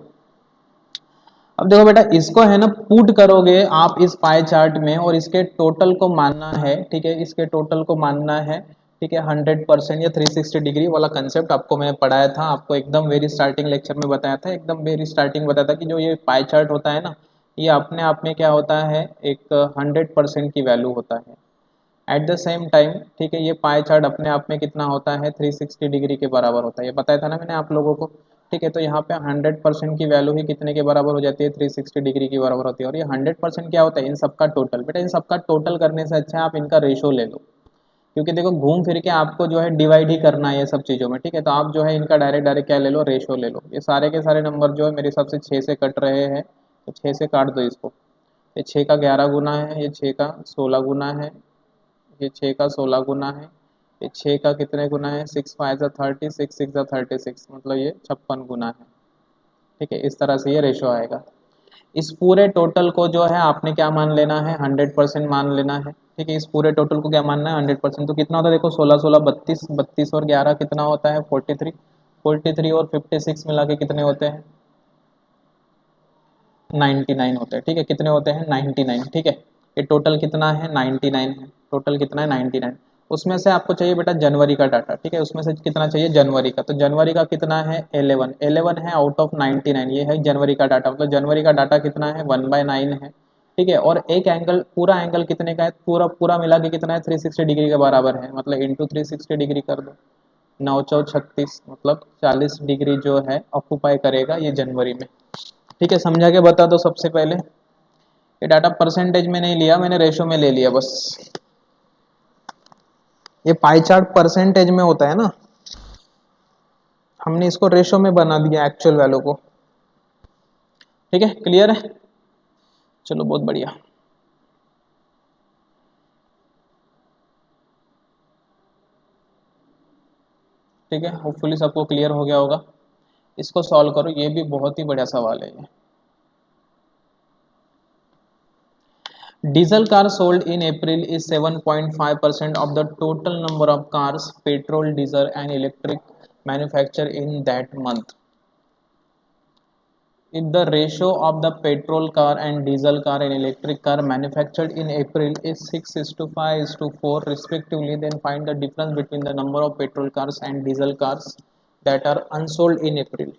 बेटा, इसको है ना पुट करोगे आप इस पाई चार्ट में और इसके टोटल को मानना है। ठीक है, इसके टोटल को मानना है। ठीक है, 100% या 360 डिग्री वाला कंसेप्ट आपको मैंने पढ़ाया था, आपको एकदम वेरी स्टार्टिंग लेक्चर में बताया था, एकदम वेरी स्टार्टिंग बताया था कि जो ये पाई चार्ट होता है ना, ये अपने आप में क्या होता है, एक 100% की वैल्यू होता है। एट द सेम टाइम, ठीक है, ये पाई चार्ट अपने आप में कितना होता है 360 डिग्री के बराबर होता है। ये बताया था ना मैंने आप लोगों को। ठीक है, तो यहाँ पे 100% की वैल्यू ही कितने के बराबर हो जाती है, 360 डिग्री की बराबर होती है। और ये 100% क्या होता है, इन सबका टोटल। बेटा इन सबका टोटल करने से अच्छा है आप इनका रेशो ले लो, क्योंकि देखो घूम फिर के आपको जो है डिवाइड ही करना है ये सब चीज़ों में। ठीक है, तो आप जो है इनका डायरेक्ट डायरेक्ट क्या ले लो, रेशो ले लो। ये सारे के सारे नंबर जो है मेरे हिसाब से 6 से कट रहे हैं, तो 6 से काट दो इसको। ये 6 का 11 गुना है, ये 6 का 16 गुना है, ये 6 का 16 गुना है, ये 6 का कितने गुना है, 6×5 = 30, 6×6 = 36, मतलब ये 56 गुना है। ठीक है, इस तरह से ये रेशो आएगा। इस पूरे टोटल को जो है आपने क्या मान लेना है, 100% मान लेना है। ठीक है, इस पूरे टोटल को क्या मानना है, 100%। तो कितना होता है देखो, 16 16 32, 32 और 11 कितना होता है 43। 43 और 56 मिला के कितने होते हैं 99 होते हैं। ठीक है, कितने होते हैं 99। ठीक है, ये टोटल कितना है 99 है। टोटल कितना है 99। उसमें से आपको चाहिए बेटा जनवरी का डाटा, ठीक है, उसमें से कितना चाहिए जनवरी का, तो जनवरी का कितना है 11, 11 है आउट ऑफ 99, ये है जनवरी का डाटा, मतलब जनवरी का डाटा कितना है 1/9 है, ठीक है। और एक एंगल, पूरा एंगल कितने का है, पूरा पूरा मिला के कितना है 360 डिग्री के बराबर है, मतलब इंटू 360 डिग्री कर दो, 9×4 = 36, मतलब 40 डिग्री जो है ऑक्यूपाई करेगा ये जनवरी में, ठीक है। समझा के बता दो सबसे पहले, ये डाटा परसेंटेज में नहीं लिया मैंने, रेशो में ले लिया बस, ये पाई चार्ट परसेंटेज में होता है ना, हमने इसको रेशो में बना दिया एक्चुअल वैल्यू को, ठीक है, क्लियर है, चलो बहुत बढ़िया। ठीक है, होपफुली सबको क्लियर हो गया होगा। इसको सॉल्व करो, ये भी बहुत ही बढ़िया सवाल है ये। Diesel car sold in April is 7.5% of the total number of cars, petrol, diesel and electric manufactured in that month. If the ratio of the petrol car and diesel car and electric car manufactured in April is 6:5:4 respectively, then find the difference between the number of petrol cars and diesel cars that are unsold in April.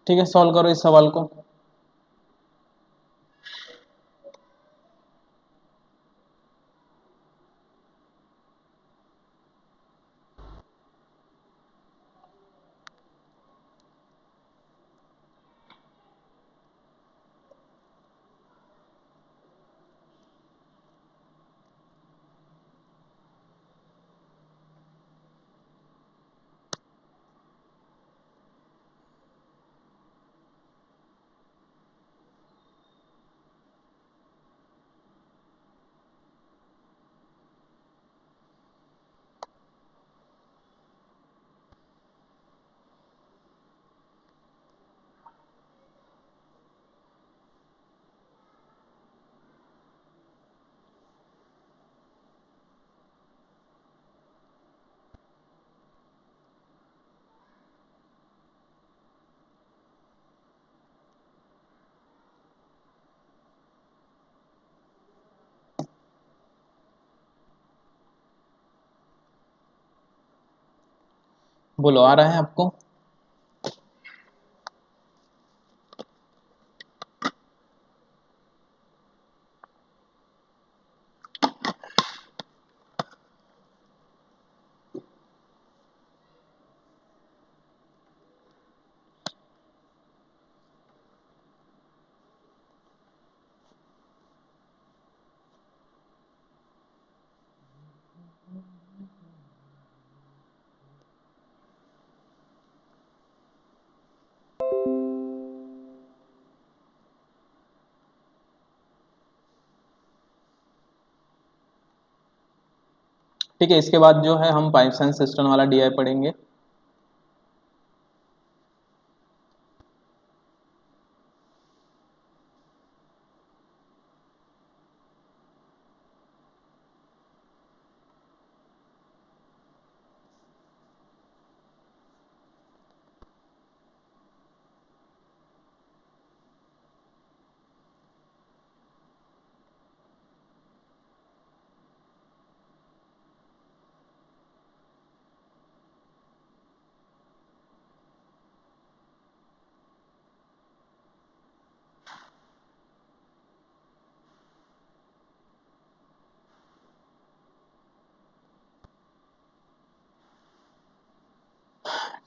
ठीक है, solve करो इस सवाल को। बोलो, आ रहा है आपको? ठीक है, इसके बाद जो है हम पाइप्स एंड सिस्टम वाला डीआई पढ़ेंगे।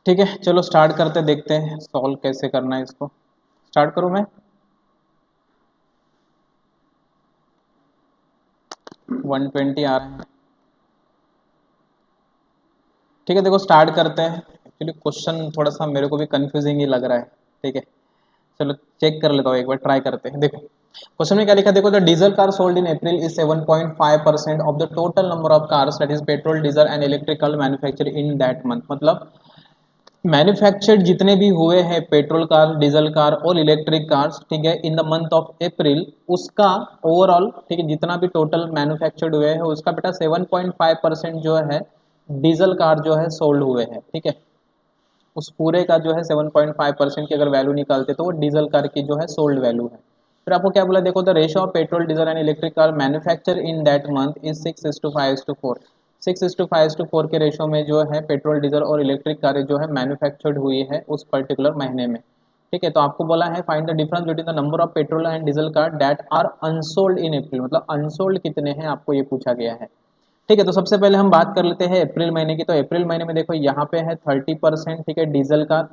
ठीक है, चलो स्टार्ट करते, देखते हैं सॉल्व कैसे करना है इसको। स्टार्ट करूं मैं? 120 आ रहे हैं। ठीक है, देखो स्टार्ट करते हैं। एक्चुअली क्वेश्चन थोड़ा सा मेरे को भी कंफ्यूजिंग ही लग रहा है। ठीक है, चलो चेक कर लेता हूँ, एक बार ट्राई करते हैं। देखो क्वेश्चन में क्या लिखा है, देखो the diesel car sold in April is 7.5% of the total number of cars, that is petrol diesel and electrical manufacture in that month. मतलब मैन्युफैक्चर्ड जितने भी हुए हैं पेट्रोल कार, डीजल कार और इलेक्ट्रिक कार्स, ठीक है, in the month of April, उसका overall, ठीक है, जितना भी टोटल मैन्युफैक्चर्ड हुए हैं उसका बेटा 7.5% जो है डीजल कार जो है सोल्ड हुए हैं। ठीक है, उस पूरे का जो है 7.5% की अगर वैल्यू निकालते तो वो डीजल कार की जो है सोल्ड वैल्यू है। फिर आपको क्या बोला, देखो the ratio of petrol diesel and electric car manufacture in that month is 6:5:4। 6:5:4 के रेशियो में जो है पेट्रोल डीजल और इलेक्ट्रिक कारें जो है मैन्युफैक्चर्ड हुई है उस पर्टिकुलर महीने में। ठीक है, तो आपको बोला है find the difference between the number of petrol and diesel car that are unsold in April, मतलब अनसोल्ड कितने हैं आपको ये पूछा गया है। ठीक है, तो सबसे पहले हम बात कर लेते हैं अप्रैल महीने की। तो अप्रैल महीने में देखो यहाँ पे है 30%, ठीक है, डीजल कार,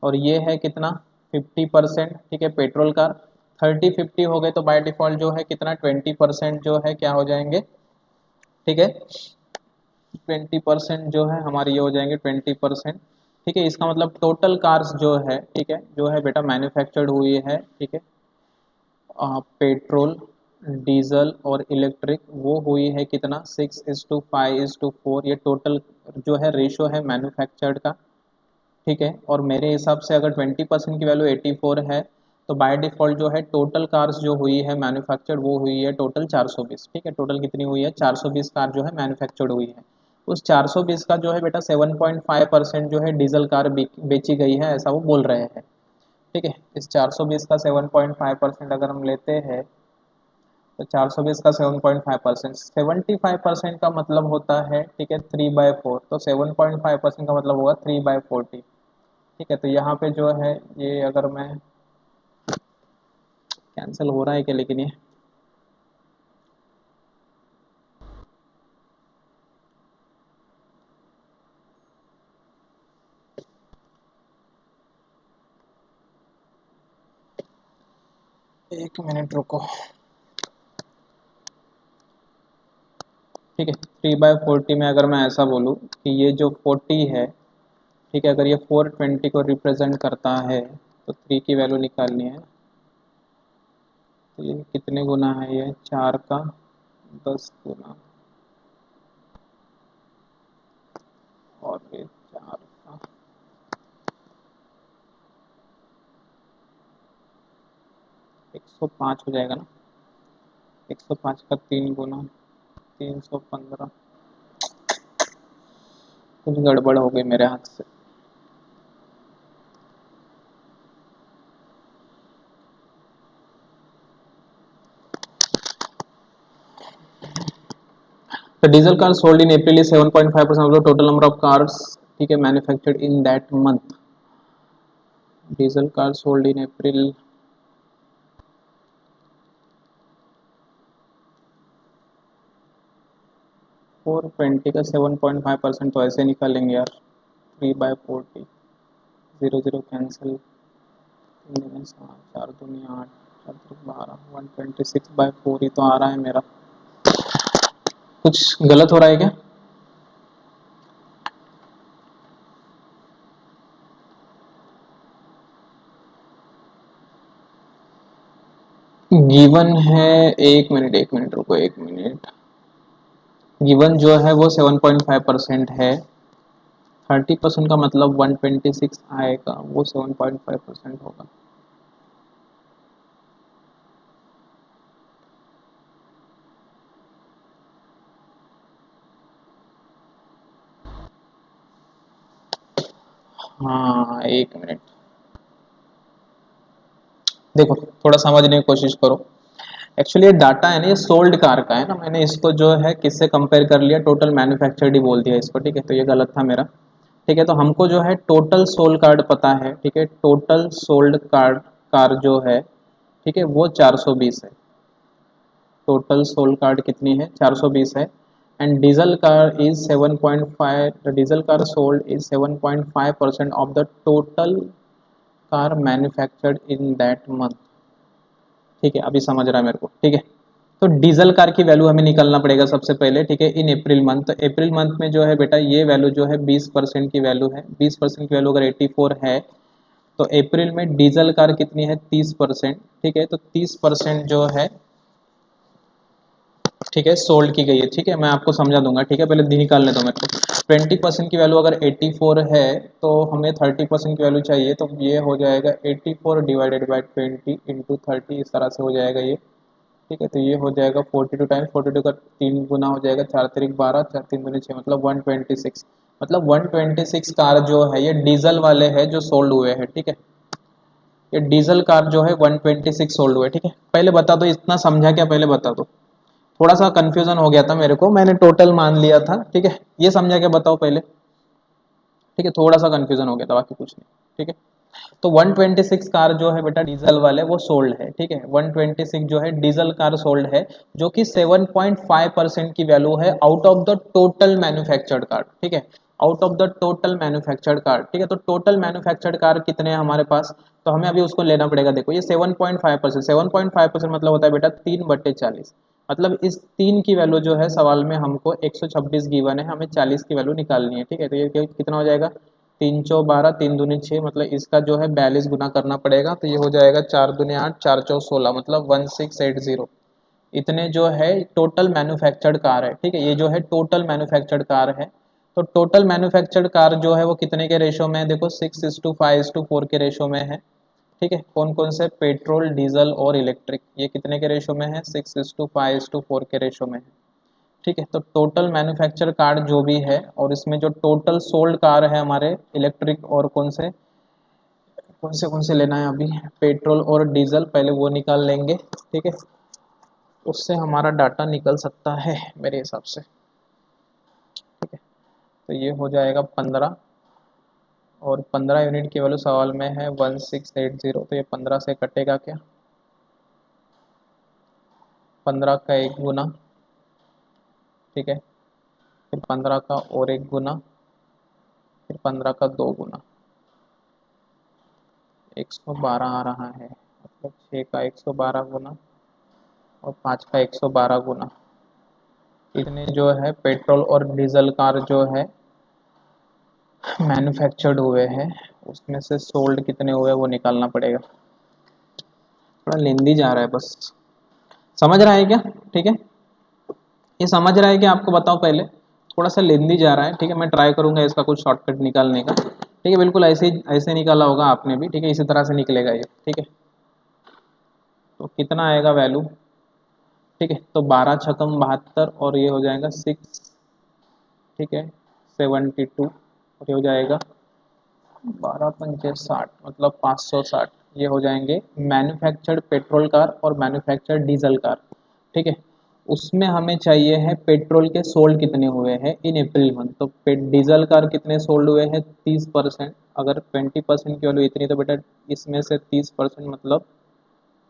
और ये है कितना 50%, ठीक है, पेट्रोल कार। 30-50 हो गए तो बाय डिफॉल्ट जो है कितना 20% जो है क्या हो जाएंगे, ठीक है, 20% जो है हमारे ये हो जाएंगे 20%। ठीक है, इसका मतलब टोटल कार्स जो है, ठीक है, जो है बेटा मैन्युफैक्चर्ड हुई है, ठीक है, पेट्रोल डीजल और इलेक्ट्रिक, वो हुई है कितना 6:5:4। ये टोटल जो है रेशो है मैन्युफैक्चर्ड का। ठीक है, और मेरे हिसाब से अगर 20% की वैल्यू 84 है तो बाय डिफ़ॉल्ट जो है टोटल कार्स जो हुई है मैन्युफैक्चर्ड वो हुई है टोटल 420। ठीक है, टोटल कितनी हुई है 420 कार जो है मैन्युफैक्चर्ड हुई है। उस 420 का जो है बेटा 7.5% जो है डीजल कार बेची गई है, ऐसा वो बोल रहे हैं। ठीक है, इस 420 का 7.5% अगर हम लेते हैं तो 420 का 7.5%, 75% का मतलब होता है, ठीक है, 3/4, तो 7.5% का मतलब होगा 3/40। ठीक है, तो यहाँ पे जो है ये अगर मैं कैंसिल हो रहा है क्या, लेकिन ये एक मिनट रुको। ठीक है, 3/40 में अगर मैं ऐसा बोलूँ कि ये जो 40 है, ठीक है, अगर ये 420 को रिप्रेजेंट करता है तो 3 की वैल्यू निकालनी है। तो ये कितने गुना है, ये 4 का 10 गुना, और ये 4 का 105 हो जाएगा ना। 105 का 3 गुना 315। कुछ गड़बड़ हो गई मेरे हाथ से। The diesel car sold in April is 7.5% of the total number of cars, ठीक है, manufactured in that month. Diesel car sold in April, 420 का 7.5% तो ऐसे निकालेंगे यार। 3/40, 0 0 कैंसिल, 4 दूनी 8, 4 12, 126/4 ही तो आ रहा है मेरा। कुछ गलत हो रहा है क्या? गिवन है, एक मिनट रुको, एक मिनट। गिवन जो है वो 7.5% है। 30% का मतलब 126 आएगा, वो 7.5% होगा। हाँ, एक मिनट, देखो थोड़ा समझने की कोशिश करो। एक्चुअली ये डाटा है ना, ये सोल्ड कार का है ना, मैंने इसको जो है किससे कंपेयर कर लिया, टोटल मैन्युफैक्चर्ड ही बोल दिया इसको। ठीक है, तो ये गलत था मेरा। ठीक है, तो हमको जो है टोटल सोल्ड कार्ड पता है, ठीक है, टोटल सोल्ड कार्ड कार जो है, ठीक है, वो 420 है। टोटल सोल्ड कार्ड कितनी है 420 है। And diesel car is 7.5, the diesel car sold is 7.5% of the total car manufactured in that month. ठीक है, अभी समझ रहा है मेरे को। ठीक है, तो डीजल कार की वैल्यू हमें निकालना पड़ेगा सबसे पहले, ठीक है, इन अप्रैल मंथ। तो अप्रैल मंथ में जो है बेटा ये वैल्यू जो है 20% की वैल्यू है। 20% की वैल्यू अगर 84 है तो अप्रैल में डीजल कार कितनी है 30%, ठीक है। तो 30% जो है, ठीक है, सोल्ड की गई है, ठीक है। मैं आपको समझा दूंगा, ठीक है, पहले निकालने दो मेरे को। 20% की वैल्यू अगर 84 है तो हमें 30% की वैल्यू चाहिए, तो ये हो जाएगा 84 डिवाइडेड बाई 20 इंटू 30, इस तरह से हो जाएगा ये, ठीक है। तो ये हो जाएगा 42 टाइम्स 42 का 3 गुना हो जाएगा, 4 तिरिक 12, 4 3 दूनी 6, मतलब 126। मतलब 126 कार जो है ये डीजल वाले हैं जो सोल्ड हुए हैं, ठीक है। ये डीजल कार जो है 126 सोल्ड हुए, ठीक है। पहले बता दो, इतना समझा क्या, पहले बता दो। थोड़ा सा कंफ्यूजन हो गया था मेरे को, मैंने टोटल मान लिया था, ठीक है। ये समझा क्या, बताओ पहले, ठीक है। थोड़ा सा कंफ्यूजन हो गया था, बाकी कुछ नहीं, ठीक है। तो 126 कार जो है बेटा डीजल वाले वो सोल्ड है, ठीक है। 126 जो है डीजल कार सोल्ड है, जो कि 7.5% की वैल्यू है out of the total manufactured car, ठीक है। Out of the total manufactured car, ठीक है। तो टोटल मैन्युफैक्चर्ड कार कितने हैं हमारे पास, तो हमें अभी उसको लेना पड़ेगा। देखो ये 7.5%, 7.5% मतलब होता है बेटा 3/40। मतलब इस 3 की वैल्यू जो है सवाल में हमको 126 गिवन है, हमें 40 की वैल्यू निकालनी है, ठीक है। तो ये कितना हो जाएगा, 3×4 = 3 दूनी 6, मतलब इसका जो है 42 गुना करना पड़ेगा। तो ये हो जाएगा 4 दूनी 8, 4×4 = 16, मतलब 1680। इतने जो है टोटल मैन्युफैक्चर्ड कार है, ठीक है। ये जो है टोटल मैन्युफैक्चर्ड कार है। तो टोटल मैन्युफैक्चर्ड कार जो है वो कितने के रेशो में है, देखो 6:5:4 के रेशो में है, ठीक है। कौन कौन से, पेट्रोल, डीजल और इलेक्ट्रिक, ये कितने के रेशो में है, 6:5:4 के रेशो में है, ठीक है। तो टोटल मैन्युफैक्चर कार जो भी है, और इसमें जो टोटल सोल्ड कार है हमारे इलेक्ट्रिक और कौन से लेना है अभी, पेट्रोल और डीजल, पहले वो निकाल लेंगे, ठीक है। उससे हमारा डाटा निकल सकता है मेरे हिसाब से, ठीक है। तो ये हो जाएगा 15, और 15 यूनिट की वैल्यू सवाल में है 1680। तो ये 15 से कटेगा क्या, 15 का 1 गुना, ठीक है, फिर 15 का और 1 गुना, फिर 15 का 2 गुना, 112 आ रहा है। मतलब 6 का 112 गुना और 5 का 112 गुना, इतने जो है पेट्रोल और डीजल कार जो है मैन्युफैक्चर्ड हुए हैं, उसमें से सोल्ड कितने हुए वो निकालना पड़ेगा। थोड़ा लेंदी जा रहा है बस, समझ रहा है क्या, ठीक है। ये समझ रहा है कि आपको बताओ पहले, थोड़ा सा लेंदी जा रहा है, ठीक है। मैं ट्राई करूंगा इसका कुछ शॉर्टकट निकालने का, ठीक है। बिल्कुल ऐसे निकाला होगा आपने भी, ठीक है, इसी तरह से निकलेगा ये, ठीक है। तो कितना आएगा वैल्यू, ठीक है। तो 12×6 = 72, और ये हो जाएगा 6, ठीक है, 72, और ये हो जाएगा 12×5 = 60, मतलब 560। ये हो जाएंगे मैन्युफैक्चर्ड पेट्रोल कार और मैन्युफैक्चर्ड डीजल कार, ठीक है। उसमें हमें चाहिए है पेट्रोल के सोल्ड कितने हुए हैं इन अप्रैल मंथ। तो डीजल कार कितने सोल्ड हुए हैं 30%। अगर 20% की वैल्यू इतनी, तो बेटा इसमें से 30% मतलब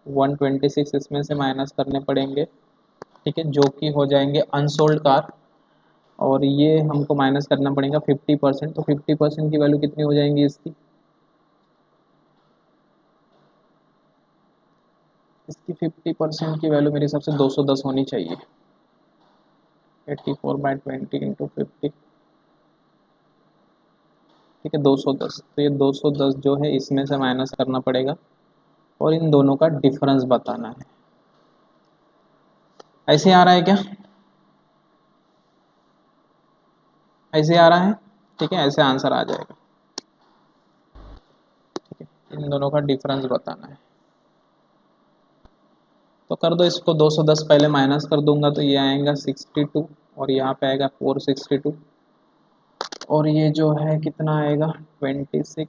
126 इसमें से माइनस करने पड़ेंगे, ठीक है, जो कि हो जाएंगे अनसोल्ड कार। और ये हमको माइनस करना पड़ेगा 50%। तो 50% की वैल्यू कितनी हो जाएंगी इसकी 50% की वैल्यू मेरे हिसाब से 210 होनी चाहिए। 84/20 इंटू 50, ठीक है, 210। तो ये 210 जो है इसमें से माइनस करना पड़ेगा, और इन दोनों का डिफरेंस बताना है। ऐसे आ रहा है क्या, ऐसे आ रहा है, ठीक है, ऐसे आंसर आ जाएगा, ठीक है। इन दोनों का डिफरेंस बताना है, तो कर दो इसको। 210 पहले माइनस कर दूंगा तो ये आएगा 62, और यहाँ पे आएगा 462, और ये जो है कितना आएगा 26,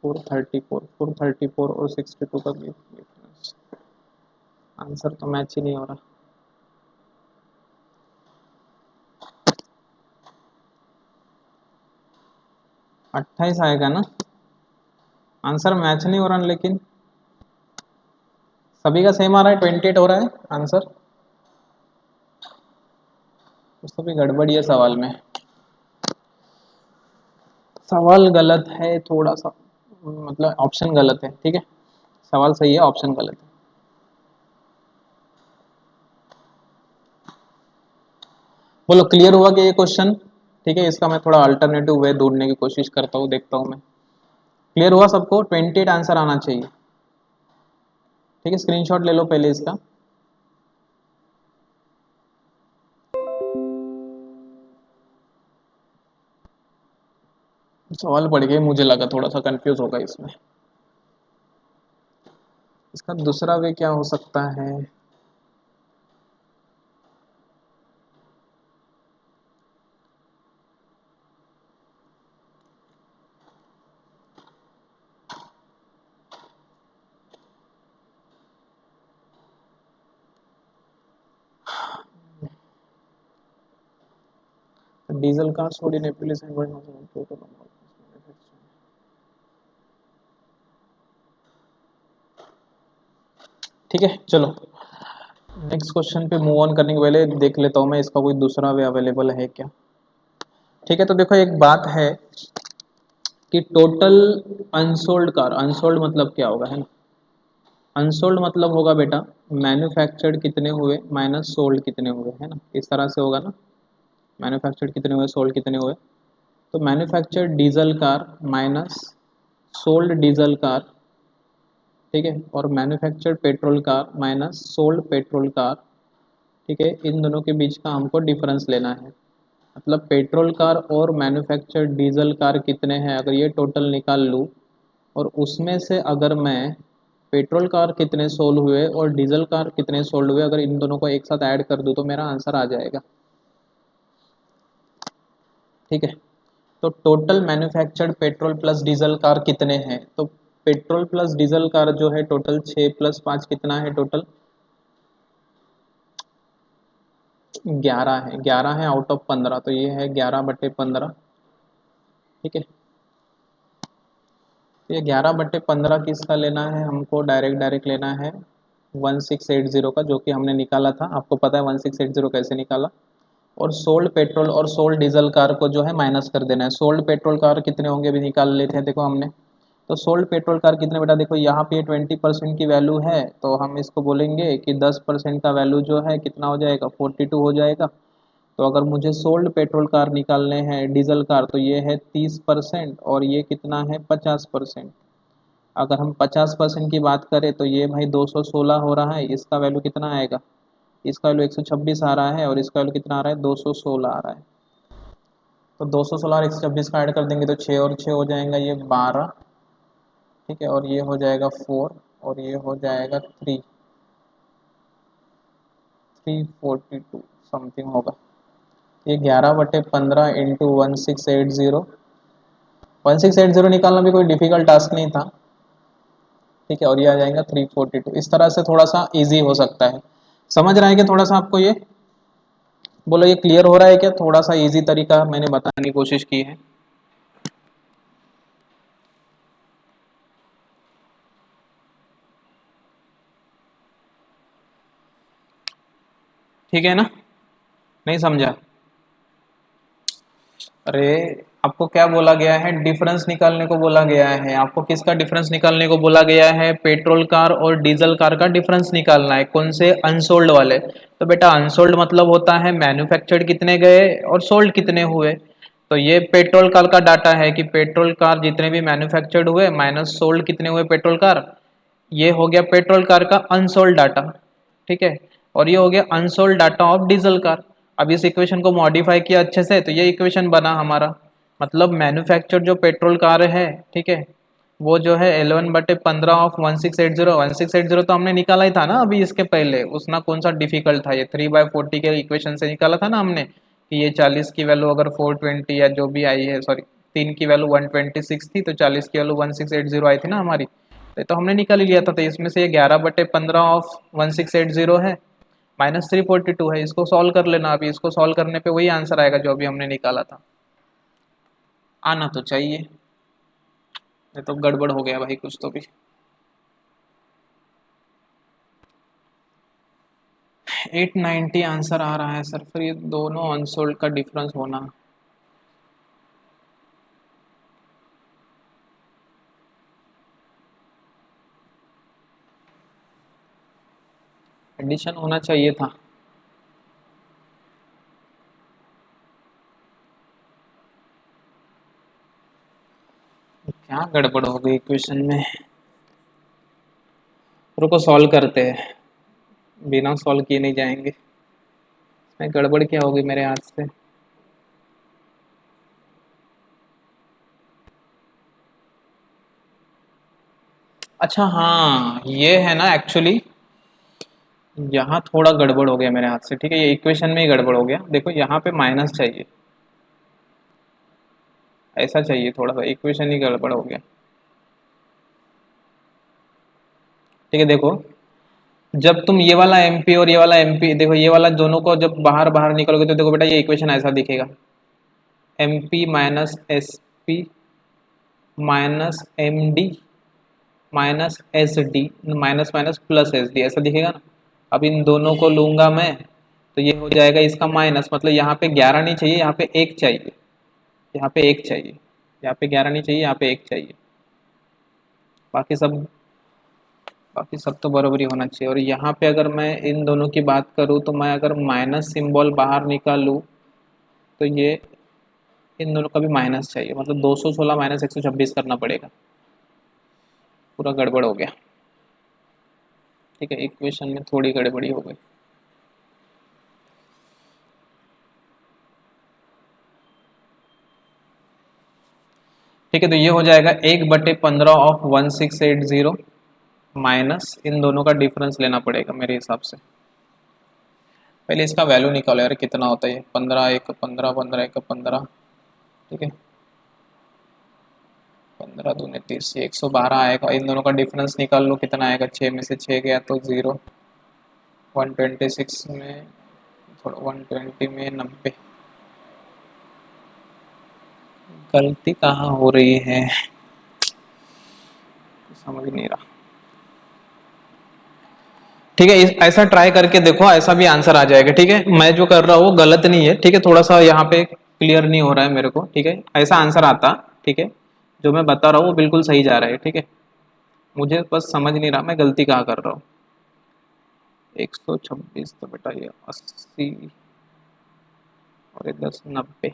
434 और 62 का डिफरेंस। आंसर तो मैच ही नहीं हो रहा। 28 आएगा ना, आंसर मैच नहीं हो रहा, लेकिन सभी का सेम आ रहा है, 28 हो रहा है आंसर। कुछ तो भी गड़बड़ी है सवाल में। सवाल गलत है थोड़ा सा, मतलब ऑप्शन गलत है, ठीक है। सवाल सही है, ऑप्शन गलत है। बोलो क्लियर हुआ कि ये क्वेश्चन? ठीक है, इसका मैं थोड़ा अल्टरनेटिव वे ढूंढने की कोशिश करता हूँ, देखता हूँ मैं। क्लियर हुआ सबको? 28 आंसर आना चाहिए। ठीक है, स्क्रीनशॉट ले लो पहले इसका। सवाल पढ़ के मुझे लगा थोड़ा सा कंफ्यूज होगा इसमें। इसका दूसरा वे क्या हो सकता है? Diesel car sold in April is ठीक है, चलो नेक्स्ट क्वेश्चन पे मूव ऑन करने के पहले देख लेता हूँ मैं इसका कोई दूसरा वे अवेलेबल है क्या। ठीक है, तो देखो एक बात है कि टोटल अनसोल्ड कार, अनसोल्ड मतलब क्या होगा, है ना? अनसोल्ड मतलब होगा बेटा मैन्युफैक्चर्ड कितने हुए माइनस सोल्ड कितने हुए, है ना? इस तरह से होगा ना, मैन्युफैक्चर्ड कितने हुए सोल्ड कितने हुए। तो manufactured diesel car minus sold diesel car, ठीक है, और manufactured petrol car minus sold petrol car, ठीक है, इन दोनों के बीच का हमको डिफरेंस लेना है। मतलब पेट्रोल कार और मैन्युफैक्चर्ड डीजल कार कितने हैं, अगर ये टोटल निकाल लूँ और उसमें से अगर मैं पेट्रोल कार कितने सोल्ड हुए और डीजल कार कितने सोल्ड हुए, अगर इन दोनों को एक साथ ऐड कर दूँ तो मेरा आंसर आ जाएगा। ठीक है, तो total manufactured petrol plus diesel car कितने हैं, तो पेट्रोल प्लस डीजल कार जो है टोटल 6 प्लस 5 कितना है, टोटल 11 है। 11 है आउट ऑफ 15, तो ये है 11/15। ठीक है, तो ये 11/15 किसका लेना है हमको, डायरेक्ट डायरेक्ट लेना है 1680 का, जो कि हमने निकाला था। आपको पता है 1680 कैसे निकाला। और सोल्ड पेट्रोल और सोल्ड डीजल कार को जो है माइनस कर देना है। सोल्ड पेट्रोल कार कितने होंगे भी निकाल लेते हैं, देखो हमने। तो सोल्ड पेट्रोल कार कितने बेटा, देखो यहाँ पे 20% की वैल्यू है, तो हम इसको बोलेंगे कि 10% का वैल्यू जो है कितना हो जाएगा, 42 हो जाएगा। तो अगर मुझे सोल्ड पेट्रोल कार निकालने हैं डीजल कार, तो ये है 30% और ये कितना है 50%। अगर हम 50% की बात करें तो ये भाई 216 हो रहा है, इसका वैल्यू कितना आएगा, इसका वैल्यू 126 आ रहा है और इसका वैल्यू कितना आ रहा है 216 आ रहा है। तो 216 और 126 का ऐड कर देंगे तो 6 और 6 हो जाएगा ये 12, ठीक है, और ये हो जाएगा 4 और ये हो जाएगा 342 समथिंग होगा। ये 11/15 इंटू 1680, 1680 निकालना भी कोई डिफिकल्ट टास्क नहीं था। ठीक है, और ये आ जाएगा 342। इस तरह से थोड़ा सा इजी हो सकता है। समझ रहा है कि थोड़ा सा आपको ये, बोलो ये क्लियर हो रहा है क्या? थोड़ा सा इजी तरीका मैंने बताने की कोशिश की है। ठीक है ना, नहीं समझा? अरे आपको क्या बोला गया है, डिफरेंस निकालने को बोला गया है। आपको किसका डिफरेंस निकालने को बोला गया है, पेट्रोल कार और डीजल कार का डिफरेंस निकालना है। कौन से, अनसोल्ड वाले। तो बेटा अनसोल्ड मतलब होता है मैन्युफैक्चर्ड कितने गए और सोल्ड कितने हुए। तो ये पेट्रोल कार का डाटा है कि पेट्रोल कार जितने भी मैन्युफैक्चर्ड हुए माइनस सोल्ड कितने हुए पेट्रोल कार। ये हो गया पेट्रोल कार का अनसोल्ड डाटा, ठीक है। और ये हो गया unsold data of diesel car. अब इस इक्वेशन को मॉडिफाई किया अच्छे से, तो ये इक्वेशन बना हमारा। मतलब मैन्युफैक्चर जो पेट्रोल कार है, ठीक है, वो जो है 11/15 ऑफ 1680, 1680 तो हमने निकाला ही था ना अभी इसके पहले, उसना कौन सा डिफिकल्ट था, ये 3/40 के इक्वेशन से निकाला था ना हमने, कि ये 40 की वैल्यू अगर 420 या जो भी आई है, सॉरी 3 की वैल्यू 126 थी, तो 40 की वैल्यू 1680 आई थी ना हमारी। तो हमने निकाल ही लिया था। तो इसमें से ये 11/15 ऑफ 1680 है माइनस 342 है। इसको सॉल्व कर लेना, अभी इसको सॉल्व करने पे वही आंसर आएगा जो अभी हमने निकाला था। आना तो चाहिए, ये तो गड़बड़ हो गया भाई कुछ तो भी। 890 आंसर आ रहा है सर, फिर ये दोनों अनसोल्ड का डिफरेंस होना। एडिशन होना चाहिए था। क्या गड़बड़ हो गई इक्वेशन में। रुको सॉल्व करते हैं, बिना सॉल्व किए नहीं जाएंगे। इसमें गड़बड़ क्या होगी मेरे हाथ से। अच्छा हाँ, ये है ना एक्चुअली, यहाँ थोड़ा गड़बड़ हो गया मेरे हाथ से। ठीक है, ये इक्वेशन में ही गड़बड़ हो गया। देखो यहाँ पे माइनस चाहिए, ऐसा चाहिए, थोड़ा सा इक्वेशन ही गड़बड़ हो गया। ठीक है, देखो जब तुम ये वाला एमपी और ये वाला एमपी, देखो ये वाला दोनों को जब बाहर बाहर निकलोगे तो देखो बेटा ये इक्वेशन ऐसा दिखेगा, MP minus S P minus M D minus S D minus minus plus S D, ऐसा दिखेगा ना। अब इन दोनों को लूंगा मैं तो ये हो जाएगा इसका माइनस, मतलब यहाँ पे 11 नहीं चाहिए, यहाँ पे 1 चाहिए, यहाँ पे 1 चाहिए, यहाँ पे 11 नहीं चाहिए, यहाँ पे 1 चाहिए। बाकी सब बाकी सब तो बराबर ही होना चाहिए। और यहाँ पे अगर मैं इन दोनों की बात करूँ तो मैं अगर माइनस सिंबल बाहर निकालूँ तो ये इन दोनों का भी माइनस चाहिए, मतलब 216 माइनस 126 करना पड़ेगा। पूरा गड़बड़ हो गया। ठीक है, इक्वेशन में थोड़ी गड़बड़ी हो गई। ठीक है, तो ये हो जाएगा 1/15 ऑफ 1680 माइनस इन दोनों का डिफरेंस लेना पड़ेगा मेरे हिसाब से। पहले इसका वैल्यू निकालो यार, कितना होता है 15 एक 15 15 एक 15। ठीक है, 15 दूने 30, 112 आएगा। इन दोनों का डिफरेंस निकाल लो कितना आएगा, 6 में से 6 गया तो 0, 126 में थोड़ा 120 में 90। गलती कहाँ हो रही है समझ नहीं रहा। ठीक है, ऐसा ट्राई करके देखो, ऐसा भी आंसर आ जाएगा। ठीक है, मैं जो कर रहा हूँ वो गलत नहीं है। ठीक है, थोड़ा सा यहाँ पे क्लियर नहीं हो रहा है मेरे को। ठीक है, ऐसा आंसर आता। ठीक है, जो मैं बता रहा हूँ वो बिल्कुल सही जा रहा है। ठीक है, मुझे बस समझ नहीं रहा मैं गलती कहाँ कर रहा हूँ। 126 तो बेटा ये 80 और ये 10 90।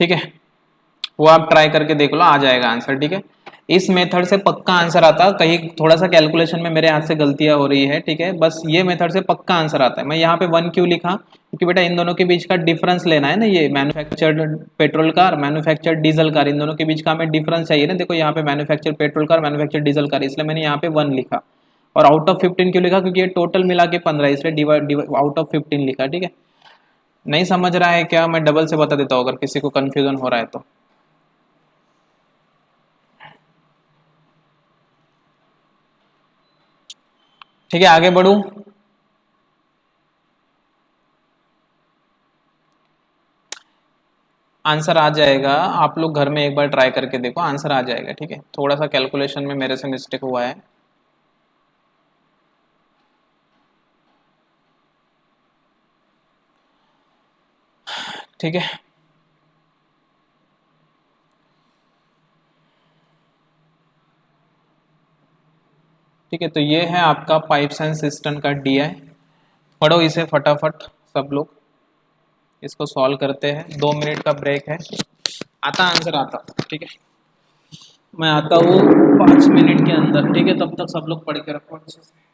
ठीक है, वो आप ट्राई करके देख लो, आ जाएगा आंसर। ठीक है, इस मेथड से पक्का आंसर आता। कहीं थोड़ा सा कैलकुलेशन में मेरे हाथ से गलतियां हो रही है। ठीक है, बस ये मेथड से पक्का आंसर आता है। मैं यहाँ पे 1 क्यों लिखा, क्योंकि बेटा इन दोनों के बीच का डिफरेंस लेना है ना। ये manufactured petrol car, manufactured diesel car, इन दोनों के बीच का हमें डिफरेंस चाहिए ना। देखो यहाँ पे manufactured petrol car, manufactured diesel car, इसलिए मैंने यहाँ पे 1 लिखा। और आउट ऑफ 15 क्यों लिखा, क्योंकि ये टोटल मिला के 15, इसलिए आउट ऑफ 15 लिखा। ठीक है, नहीं समझ रहा है क्या, मैं डबल से बता देता हूँ अगर किसी को कंफ्यूजन हो रहा है तो। ठीक है, आगे बढ़ू। आंसर आ जाएगा, आप लोग घर में एक बार ट्राई करके देखो, आंसर आ जाएगा। ठीक है, थोड़ा सा कैलकुलेशन में मेरे से मिस्टेक हुआ है। ठीक है, ठीक है, तो ये है आपका पाइप्स एंड सिस्टम का डीआई। पढ़ो इसे फटाफट सब लोग। इसको सॉल्व करते हैं, 2 मिनट का ब्रेक है। आता आंसर आता। ठीक है, मैं आता हूँ 5 मिनट के अंदर। ठीक है, तब तक सब लोग पढ़ के रखो अच्छे से।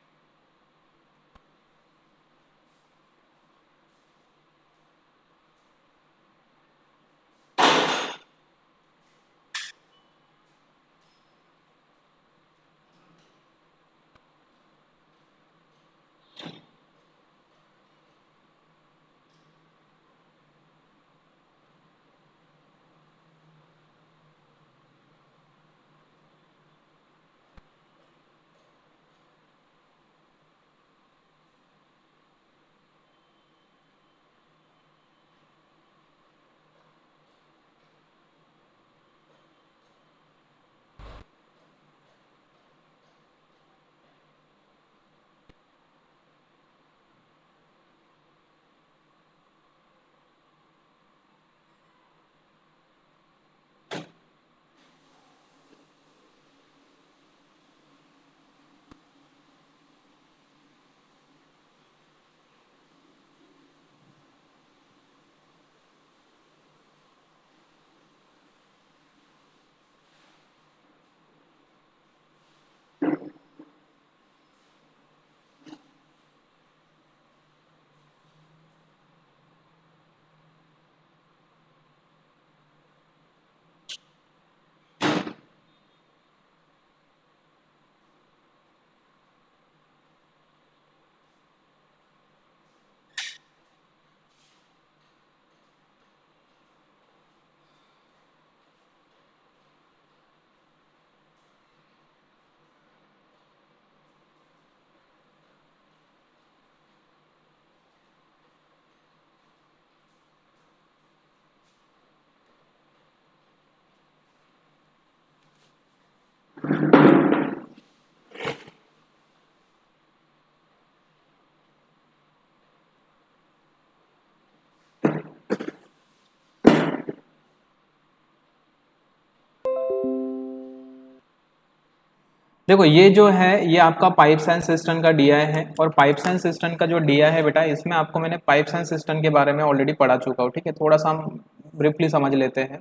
देखो ये जो है ये आपका पाइप्स एंड सिस्टम का डीआई है, और पाइप्स एंड सिस्टम का जो डीआई है बेटा, इसमें आपको मैंने पाइप्स एंड सिस्टम के बारे में ऑलरेडी पढ़ा चुका हूँ, ठीक है। थोड़ा सा हम ब्रीफली समझ लेते हैं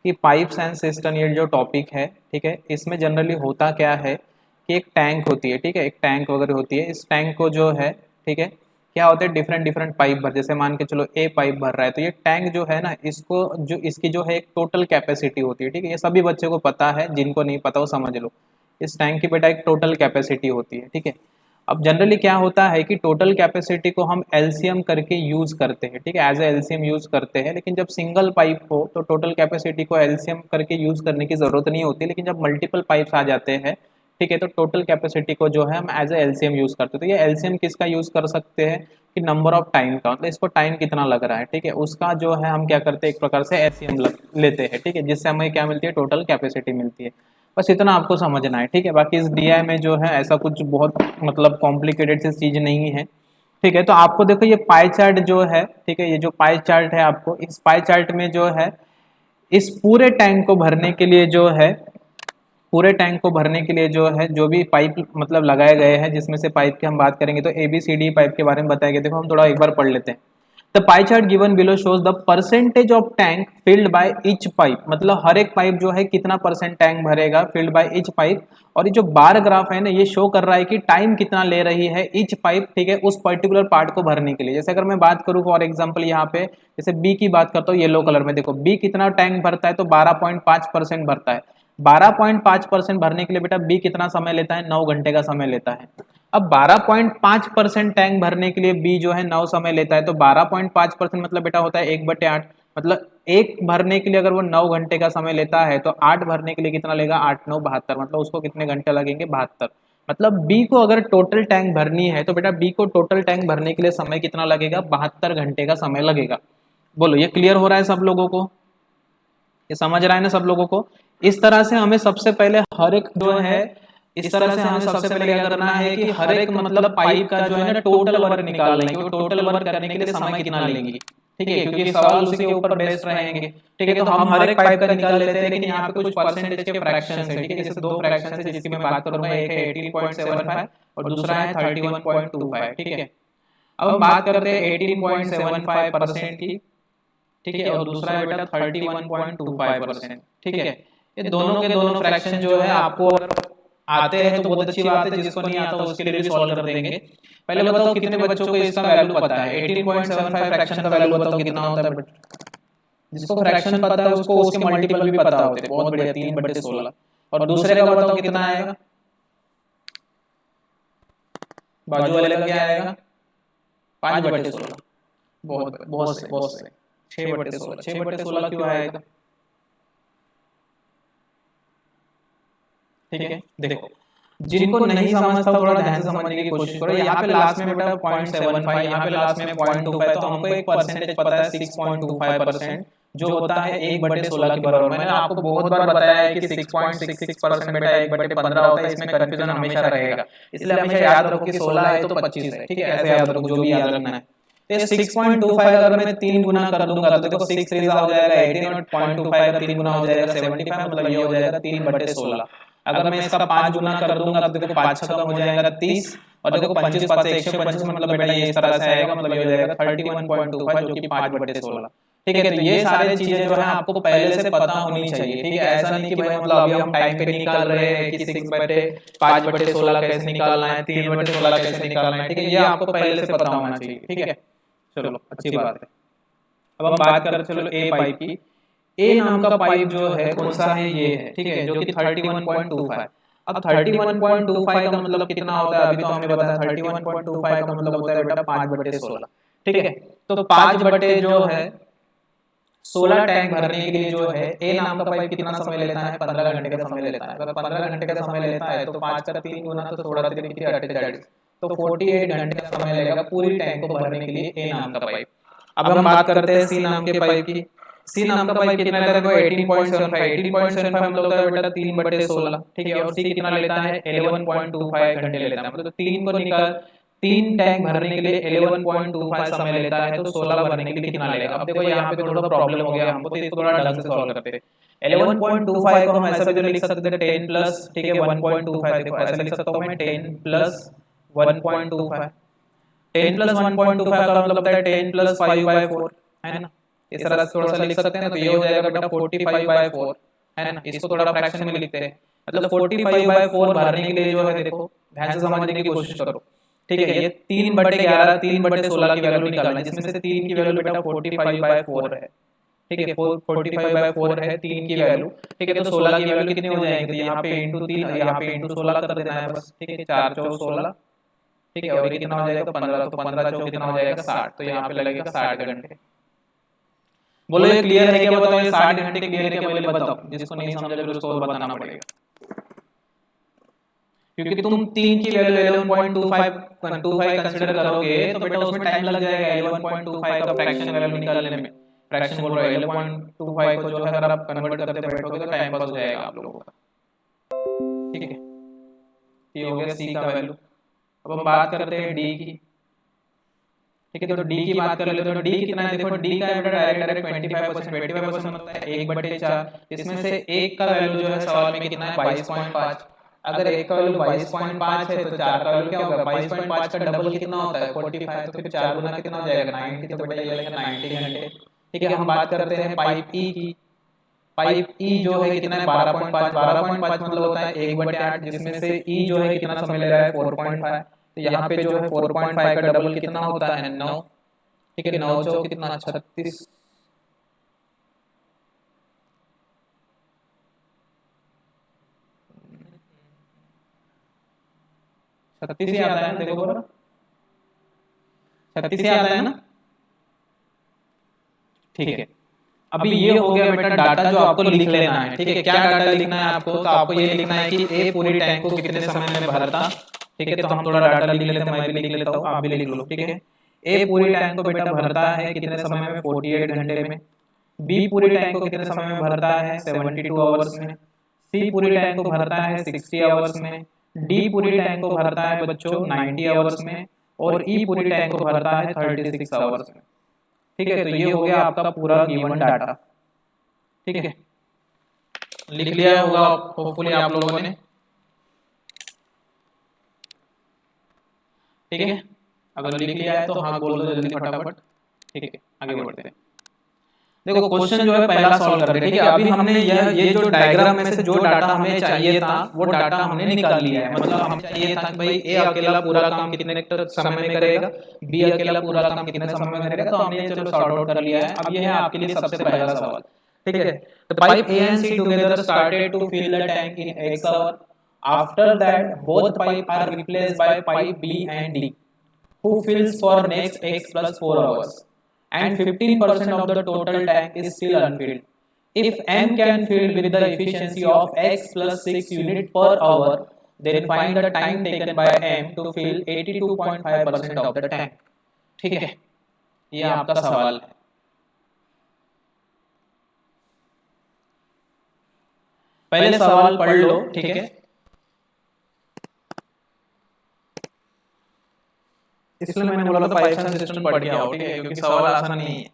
कि पाइप्स एंड सिस्टम ये जो टॉपिक है, ठीक है, इसमें जनरली होता क्या है कि एक टैंक होती है, ठीक है, एक टैंक वगैरह होती है। इस टैंक को जो है, ठीक है, क्या होता है, डिफरेंट डिफरेंट पाइप भर, जैसे मान के चलो ए पाइप भर रहा है, तो ये टैंक जो है ना, इसको जो इसकी जो है एक टोटल कैपेसिटी होती है, ठीक है। ये सभी बच्चों को पता है, जिनको नहीं पता वो समझ लो। इस टैंक की बेटा एक टोटल कैपेसिटी होती है, ठीक है। अब जनरली क्या होता है कि टोटल कैपेसिटी को हम एलसीएम करके यूज करते हैं, ठीक है, एज ए एलसीएम यूज करते हैं। लेकिन जब सिंगल पाइप हो तो टोटल कैपेसिटी को एलसीएम करके यूज करने की जरूरत नहीं होती, लेकिन जब मल्टीपल पाइप्स आ जाते हैं, ठीक है, तो टोटल कैपेसिटी को जो है हम एज ए एलसीएम यूज करते हैं। तो ये एलसीएम किसका यूज कर सकते हैं कि नंबर ऑफ टाइम का, मतलब इसको टाइम कितना लग रहा है, ठीक है, उसका जो है हम क्या करते हैं, एक प्रकार से एलसीएम लेते हैं, ठीक है, जिससे हमें क्या मिलती है, टोटल कैपेसिटी मिलती है। बस इतना आपको समझना है, ठीक है। बाकी इस डीआई में जो है ऐसा कुछ बहुत मतलब कॉम्प्लिकेटेड सी चीज नहीं है, ठीक है। तो आपको देखो ये पाई चार्ट जो है, ठीक है, ये जो पाई चार्ट है, आपको इस पाई चार्ट में जो है इस पूरे टैंक को भरने के लिए जो है, पूरे टैंक को भरने के लिए जो है, जो भी पाइप मतलब लगाए गए हैं, जिसमें से पाइप की हम बात करेंगे तो ABCD पाइप के बारे में बताया गया। देखो हम थोड़ा एक बार पढ़ लेते हैं। The pie chart given below shows the percentage of tank filled by each pipe, मतलब हर एक पाइप जो है कितना परसेंट टैंक भरेगा फिल्ड बाय ईच पाइप। और ये जो बार ग्राफ है ना, ये शो कर रहा है कि टाइम कितना ले रही है ईच पाइप, ठीक है, उस पर्टिकुलर पार्ट को भरने के लिए। जैसे अगर मैं बात करूं फॉर एग्जांपल यहाँ पे जैसे बी की बात करता हूँ, येलो कलर में देखो बी कितना टैंक भरता है, तो 12.5% भरता है। 12.5% भरने के लिए बेटा बी कितना समय लेता है, 9 घंटे का समय लेता है। अब 12.5% टैंक भरने के लिए बी जो है 9 समय लेता है, तो 12.5% मतलब बेटा होता है 1/8। मतलब एक भरने के लिए अगर वो 9 घंटे का समय लेता है, तो 8 भरने के लिए कितना लेगा, 8 9 72, मतलब उसको कितने घंटे लगेंगे, 72। मतलब बी को अगर टोटल टैंक भरनी है तो बेटा बी को टोटल टैंक भरने के लिए समय कितना लगेगा, 72 घंटे का समय लगेगा। बोलो ये क्लियर हो रहा है सब लोगों को, ये समझ रहा है ना सब लोगों को। इस तरह से हमें सबसे पहले हर एक जो है, इस तरह से हमें सबसे पहले क्या करना है कि हर एक मतलब पाइप का जो है ना टोटल वर्क निकाल लेंगे, वो टोटल वर्क करने के लिए समय कितना लेंगे, ठीक है, क्योंकि सवाल उसी के ऊपर बेस्ड रहेंगे, ठीक है। तो हम हर एक पाइप का निकाल लेते हैं, लेकिन यहाँ पे कुछ परसेंटेज के फ्रैक्शन है, ठीक है, जैसे दो फ्रैक्शन है जिसकी मैं बात करूंगा, एक है 18.75 और दूसरा है 31.25, ठीक है। अब हम बात करते हैं 18.75% की, ठीक है, और दूसरा है बेटा 31.25%, ठीक है। ये दोनों के दोनों फ्रैक्शन जो है आपको अगर आते हैं तो बहुत अच्छी बात है, जिसको नहीं आता उसके लिए भी सॉल्व कर देंगे। पहले बताओ कितने बच्चों को इसका वैल्यू पता है, 18.75 फ्रैक्शन का वैल्यू बताओ कितना होता है बेटा। जिसको फ्रैक्शन पता है उसको उसके मल्टीपल भी पता होते हैं, बहुत बढ़िया, 3/16। और दूसरे का बताओ कितना आएगा, बाजू वाले का क्या आएगा, 5/16। बहुत बहुत से बहुत से 6/16, 6/16 क्यों आएगा, ठीक है। देखो जिनको नहीं समझता थोड़ा ध्यान से समझने की कोशिश करो। यहाँ पे लास्ट में बेटा 0.75, यहाँ पे लास्ट में 0.25, तो हमको एक परसेंटेज पता है 6.25%, जो होता है 1/16 के बराबर। मैंने आपको बहुत बार बताया है कि 6.66% बेटा 1/15 होता है, इसमें कंफ्यूजन हमेशा रहेगा, इसलिए हमेशा याद रखो कि 16 है तो 25 है, ठीक है, ऐसे याद रखो, जो भी याद रखना है। तो 6.25 अगर मैं 3 गुना कर दूंगा तो देखो 6 3 हो जाएगा 18 और 0.25 का 3 गुना हो जाएगा 75, मतलब ये हो जाएगा 3/16। अगर मैं इसका 5 गुना कर दूंगा तो देखो 5 6 कम हो जाएगा 30, और देखो 25 5 से 125, मतलब बेटा ये इस तरह से आएगा, मतलब ये हो जाएगा 31.25 जो कि 5/16, ठीक है। तो ये सारी चीजें जो है आपको पहले से पता होनी चाहिए, ठीक है। ऐसा नहीं कि भाई मतलब अभी हम टाइम पे निकाल रहे हैं कि 5/16 कैसे निकालना है, 3/16 कैसे निकालना है, ठीक है, ये आपको पहले से पता होना चाहिए, ठीक है। चलो अच्छी बात है। अब हम बात करते चलो ए पाइप की। ए नाम का पाइप जो है कौन सा है, ये है, ठीक है, जो कि 31.25। अब 31.25 का मतलब कितना होता है, अभी तो हमने बताया 31.25 का मतलब होता है बेटा 5/16, ठीक है। तो 5 जो है 16 टैंक भरने के लिए जो है ए नाम का पाइप कितना समय लेता है, 15 घंटे का समय लेता है। अगर 15 घंटे का समय लेता है तो 5 का 3 गुना तो 16 3 कितनी 48, तो 48 घंटे का समय लगेगा पूरी टैंक को भरने के लिए ए नाम का पाइप। अब हम बात करते हैं सी नाम के पाइप की। सी नाम का पाइप कितना लेता है, 18.75, 18.75 मतलब होता है बेटा 3/16, ठीक है। और सी कितना लेता है, 11.25 घंटे लेता है। मतलब 3 टैंक भरने के लिए 11.25 समय लेता है, तो 16 भरने के लिए कितना लेगा। अब देखो यहाँ पे थोड़ा प्रॉब्लम हो गया हमको, तो इसको थोड़ा ढंग से सॉल्व करते हैं। 11.25 को हम ऐसा भी तो लिख सकते हैं 10 प्लस, ठीक है 1.25, देखो ऐसा लिख सकता हूँ मैं 10 प्लस 1.25, 10 प्लस 1.25 का मतलब होता है 10 प्लस 5/4, है ना। इस तरह से थोड़ा सा लिख सकते हैं ना, तो ये हो जाएगा बेटा 45/4, है ना। इसको थोड़ा फ्रैक्शन में लिखते हैं, मतलब 45/4 भरने के लिए जो है देखो ध्यान से समझने की कोशिश करो, ठीक है। ये 3/11 3/16 की वैल्यू निकालना है, जिसमें से 3 की वैल्यू बेटा 45/4 है, ठीक है। 45/4 है 3 की वैल्यू, ठीक है। तो 16 की वैल्यू कितनी हो जाएगी, तो यहाँ पे इंटू 3, यहाँ पे इंटू 16 कर देना है बस, ठीक है। 4 चौक 16, ठीक है। और ये कितना हो जाएगा 15, तो 15 चौक कितना हो जाएगा 60, तो यहाँ पे लगेगा 60 घंटे। बोलो ये क्लियर है क्या, बताओ ये 60 घंटे क्लियर है क्या, पहले बताओ। जिसको नहीं समझा फिर उसको और बताना पड़ेगा, क्योंकि तुम 3 की वैल्यू 11.25 कंसीडर करोगे तो बेटा उसमें टाइम लग जाएगा 11.25 का फ्रैक्शन वैल्यू निकालने में। फ्रैक्शन बोल रहा है 11.25 को जो है अगर आप कन्वर्ट करते बैठोगे तो टाइम पास हो जाएगा आप लोगों का, ठीक है। ये हो गया सी का वैल्यू। अब हम बात करते हैं डी की, ठीक है। तो डी की बात कर लेते हैं, तो डी कितना है, देखो डी का बेटा डायरेक्ट डायरेक्ट 25% होता है 1/4। इसमें से एक का वैल्यू जो है सवाल में कितना है 22.5। अगर एक का वैल्यू 22.5 है तो चार का वैल्यू क्या होगा, 22.5 का डबल कितना होता है 45, तो फिर 4 गुना कितना हो जाएगा 90, तो बेटा ये लगेगा 90 घंटे, ठीक है। हम बात करते हैं पाइप ई की। पाइप ई जो है कितना है 12.5, 12.5 मतलब होता है 1/8, जिसमें से ई जो है कितना समय ले रहा है 4.5। तो यहाँ पे जो है 4.5 का डबल कितना होता है 9, ठीक है। 9 चौक कितना 36, छत्तीस ही आता है ना, देखो बड़ा 36 ही आता है ना, ठीक है। अभी ये हो गया बेटा डाटा जो आपको लिख लेना है, ठीक है। क्या डाटा लिखना है आपको, तो आपको ये लिखना है कि ए पूरी टैंक को कितने समय में भरता, ठीक है। तो हम थोड़ा डाटा लिख लेते हैं, मैं भी लिख लेता हूँ, आप भी लिख लो, ठीक है। ए पूरी टैंक को बेटा भरता है कितने समय में 48 घंटे में। बी पूरी टैंक को कितने समय में भरता है 72 आवर्स में। सी पूरी टैंक को भरता है 60 आवर्स में। डी पूरी टैंक को भरता है बच्चों 90 आवर्स में। और ई पूरी टैंक को भरता है 36 आवर्स में, ठीक है। तो ये हो गया आपका पूरा गिवन डाटा, ठीक है। लिख लिया होगा होपफुली आप लोगों ने, ठीक है। अगर लिख लिया है तो हाँ बोल दो जल्दी फटाफट, ठीक है। आगे बढ़ते हैं, देखो क्वेश्चन जो है पहला सॉल्व कर रहे, ठीक है। अभी हमने ये जो डायग्राम में से जो डाटा हमें चाहिए था वो डाटा हमने निकाल लिया है, मतलब हमें चाहिए था कि भाई ए अकेला पूरा काम कितने समय में करेगा, बी अकेला पूरा काम कितने समय में करेगा, तो हमने चलो सॉर्ट आउट कर लिया है। अब ये है आपके लिए सबसे पहला सवाल, ठीक है। तो pipe A and C together started to fill the tank in x hour. After that both pipe are replaced by pipe B and D, who fills for next x plus 4 hours, and 15% of the total tank is still unfilled. If m can fill with the efficiency of x plus 6 unit per hour, then find the time taken by m to fill 82.5% of the tank. ठीक है, ये आपका सवाल है। पहले सवाल पढ़ लो, ठीक है। इसलिए मैंने बोला था पाइथन सिस्टम पढ़ के आओ, ठीक है, क्योंकि सवाल आसान नहीं है।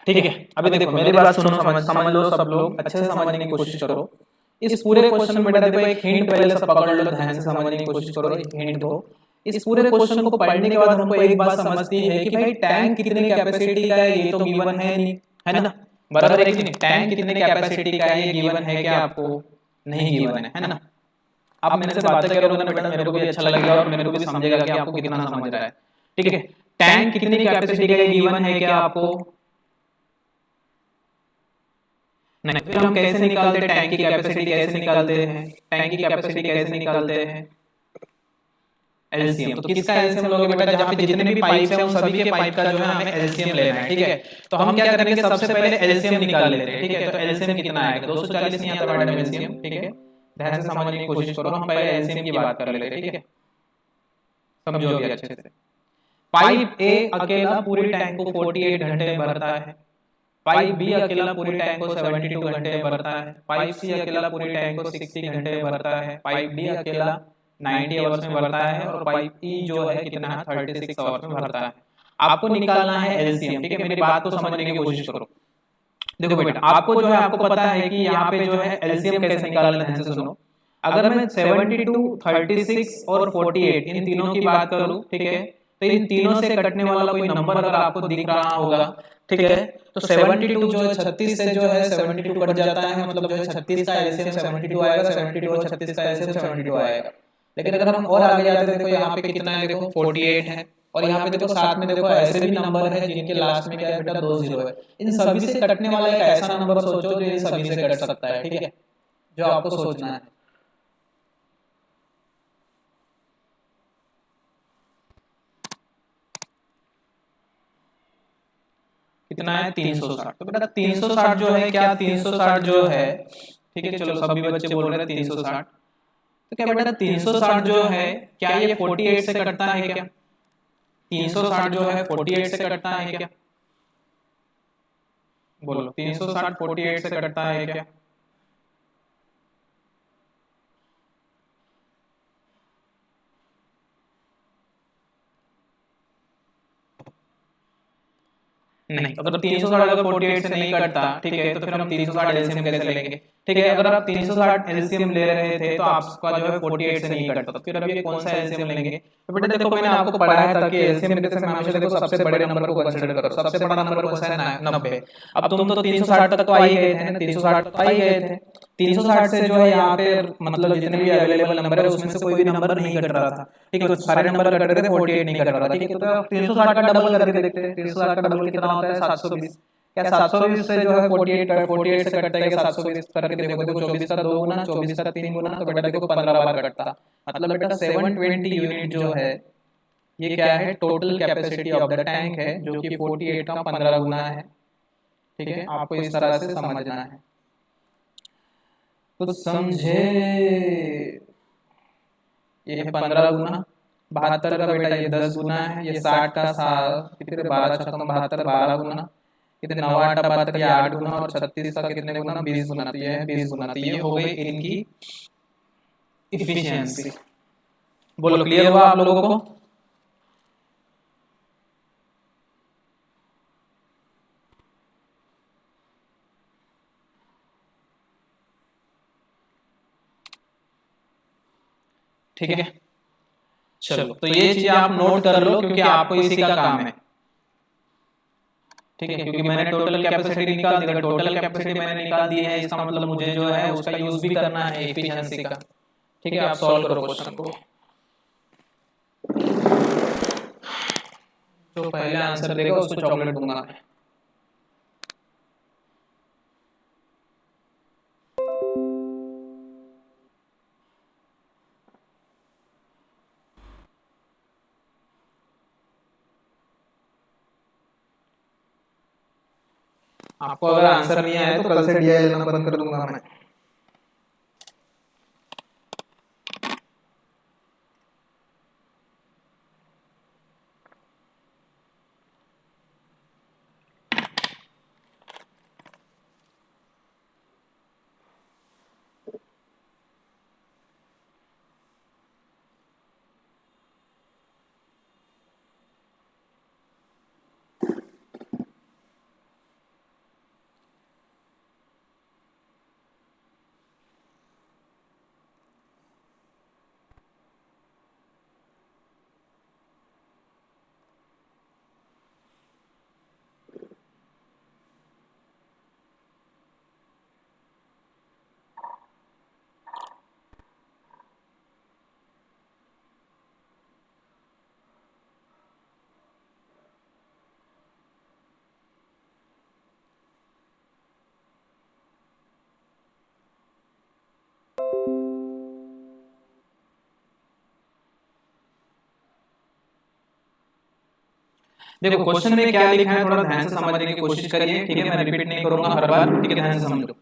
ठीक है, अभी देखो मेरी बात सुनो, समझ लो सब लोग, अच्छे से समझने की कोशिश करो। इस पूरे क्वेश्चन में बेटा देखो एक हिंट पहले से पकड़ लो, ध्यान से समझने की कोशिश करो, एक हिंट दो। इस पूरे क्वेश्चन को पढ़ने के बाद हमको एक बात समझती है कि भाई टैंक कितनी कैपेसिटी का है ये तो गिवन है नहीं, है ना। बराबर है कि नहीं, टैंक कितने कैपेसिटी का है ये गिवन है क्या आपको, नहीं गिवन है ना। आप मेरे से बातें करोगे ना बेटा मेरे को भी अच्छा लगेगा और मेरे को भी समझेगा कि आपको कितना समझ रहा है, ठीक है। टैंक कितनी कैपेसिटी का गिवन है क्या आपको, नहीं। फिर हम कैसे निकालते हैं टैंक की कैपेसिटी, कैसे निकालते हैं टैंक की कैपेसिटी, कैसे निकालते हैं एलसीएम। तो किसका एलसीएम लोगे बेटा, जहां पे जितने भी पाइप है उन सभी के पाइप का जो है हमें एलसीएम लेना है, ठीक है। तो हम क्या करेंगे सबसे पहले एलसीएम निकाल लेते हैं, ठीक है। तो एलसीएम कितना आएगा 240 नहीं आता मैडम एलसीएम, ठीक है। ध्यान से समझने की कोशिश करो, हम पहले एलसीएम की बात कर लेते हैं, ठीक है। समझोगे अच्छे से। पाइप ए अकेला पूरी टैंक को 48 घंटे में भरता है, पाइप बी अकेला पूरी टैंक को 72 घंटे में भरता है, पाइप सी अकेला पूरी टैंक को 60 घंटे में भरता है, पाइप डी अकेला 90 आवर्स में भरता है और पाइप ई जो है कितना है 36 आवर्स में भरता है। आपको निकालना है एलसीएम, ठीक है, मेरी बात को समझने की कोशिश करो। देखो बेटा, आपको जो है आपको पता है कि यहाँ पे जो है एलसीएम कैसे निकालना है, ध्यान से सुनो। अगर मैं 72, 36 और 48 इन तीनों की बात करूं, ठीक है, तो इन तीनों से कटने वाला कोई नंबर अगर आपको दिख रहा होगा, ठीक है, तो 72 जो है 36 से जो है 72 कट जाता है, मतलब जो है 36 का एलसीएम 72 आएगा, 72 और 36 का एलसीएम 72 आएगा। लेकिन अगर हम और आगे जाते हैं, देखो यहाँ पे कितना है, देखो 48 है, और यहाँ पे देखो साथ में देखो ऐसे भी नंबर है जिनके लास्ट में क्या है बेटा 2 जीरो है। इन सभी से कटने वाला एक ऐसा नंबर सोचो जो इन सभी से कट सकता है, ठीक है, जो आपको सोचना है। कितना है 360। तो बेटा 360 जो है क्या, 360 जो है, ठीक है, चलो सभी बच्चे बोल रहे हैं 360, तो क्या बेटा 360 जो है क्या ये 48 से कटता है क्या? 360 जो है 48 से कटता है क्या? बोलो 360 48 से कटता है क्या? नहीं, अगर 360 अगर 48 से नहीं कटता, ठीक है, तो फिर हम 360 एलसीएम कैसे लेंगे? ठीक है, अगर आप 360 एलसीएम ले रहे थे तो आपका जो है 48 से नहीं कटता, तो फिर अभी कौन सा एलसीएम लेंगे? तो बेटा देखो मैंने आपको पढ़ाया था कि एलसीएम लेते समय हमेशा देखो सबसे बड़े नंबर को कंसीडर करो। सबसे बड़ा नंबर कौन सा है? 90। अब तुम तो 360 तक तो आ ही गए थे ना, 360 तक आ ही गए थे। 360 से जो है यहाँ पे मतलब जितने भी अवेलेबल नंबर है उसमें से कोई भी नंबर नहीं कट रहा था, ठीक है, तो सारे नंबर कट रहे थे, 48 नहीं कट रहा था, ठीक है, तो 360 का डबल करके देखते हैं। 360 का डबल कितना होता है? 720। क्या 720 से जो है 48 से कटता है क्या? 720 करके देखो, देखो 24 का 2 गुना, 24 का 3 गुना, तो बेटा देखो 15 बार कटता। मतलब बेटा 720 यूनिट जो है ये क्या है? Total capacity of the tank है, जो कि 48 का 15 गुना है, ठीक है, आपको इस तरह से समझना है। तो समझे? ये है 15 गुना, 72 का बेटा ये 10 गुना है, ये 60 का कितने 12 छक्का 72, 12 गुना, कितने 9 8 72, ये 8 गुना, और 36 का कितने गुना? 20 गुना, तो ये है 20 गुना। तो ये हो गई इनकी इफिशियंसी। बोलो क्लियर हुआ आप लोगों को? ठीक है, चलो तो ये चीज आप नोट कर लो क्योंकि आपको इसी का काम है, ठीक है, क्योंकि मैंने टोटल कैपेसिटी निकाल दी। अगर टोटल कैपेसिटी मैंने निकाल दी है इसका मतलब मुझे जो है उसका यूज भी करना है एफिशिएंसी का, ठीक है। आप सॉल्व करो क्वेश्चन को। जो पहले आंसर देगा उसको चॉकलेट दूंगा मैं। आपको अगर आंसर नहीं आया तो कल से डीआई लेना बंद कर दूंगा मैं। देखो क्वेश्चन में क्या लिखा है थोड़ा ध्यान से समझने की कोशिश करिए, ठीक है, मैं रिपीट नहीं करूंगा हर बार, ठीक है, ध्यान से समझो।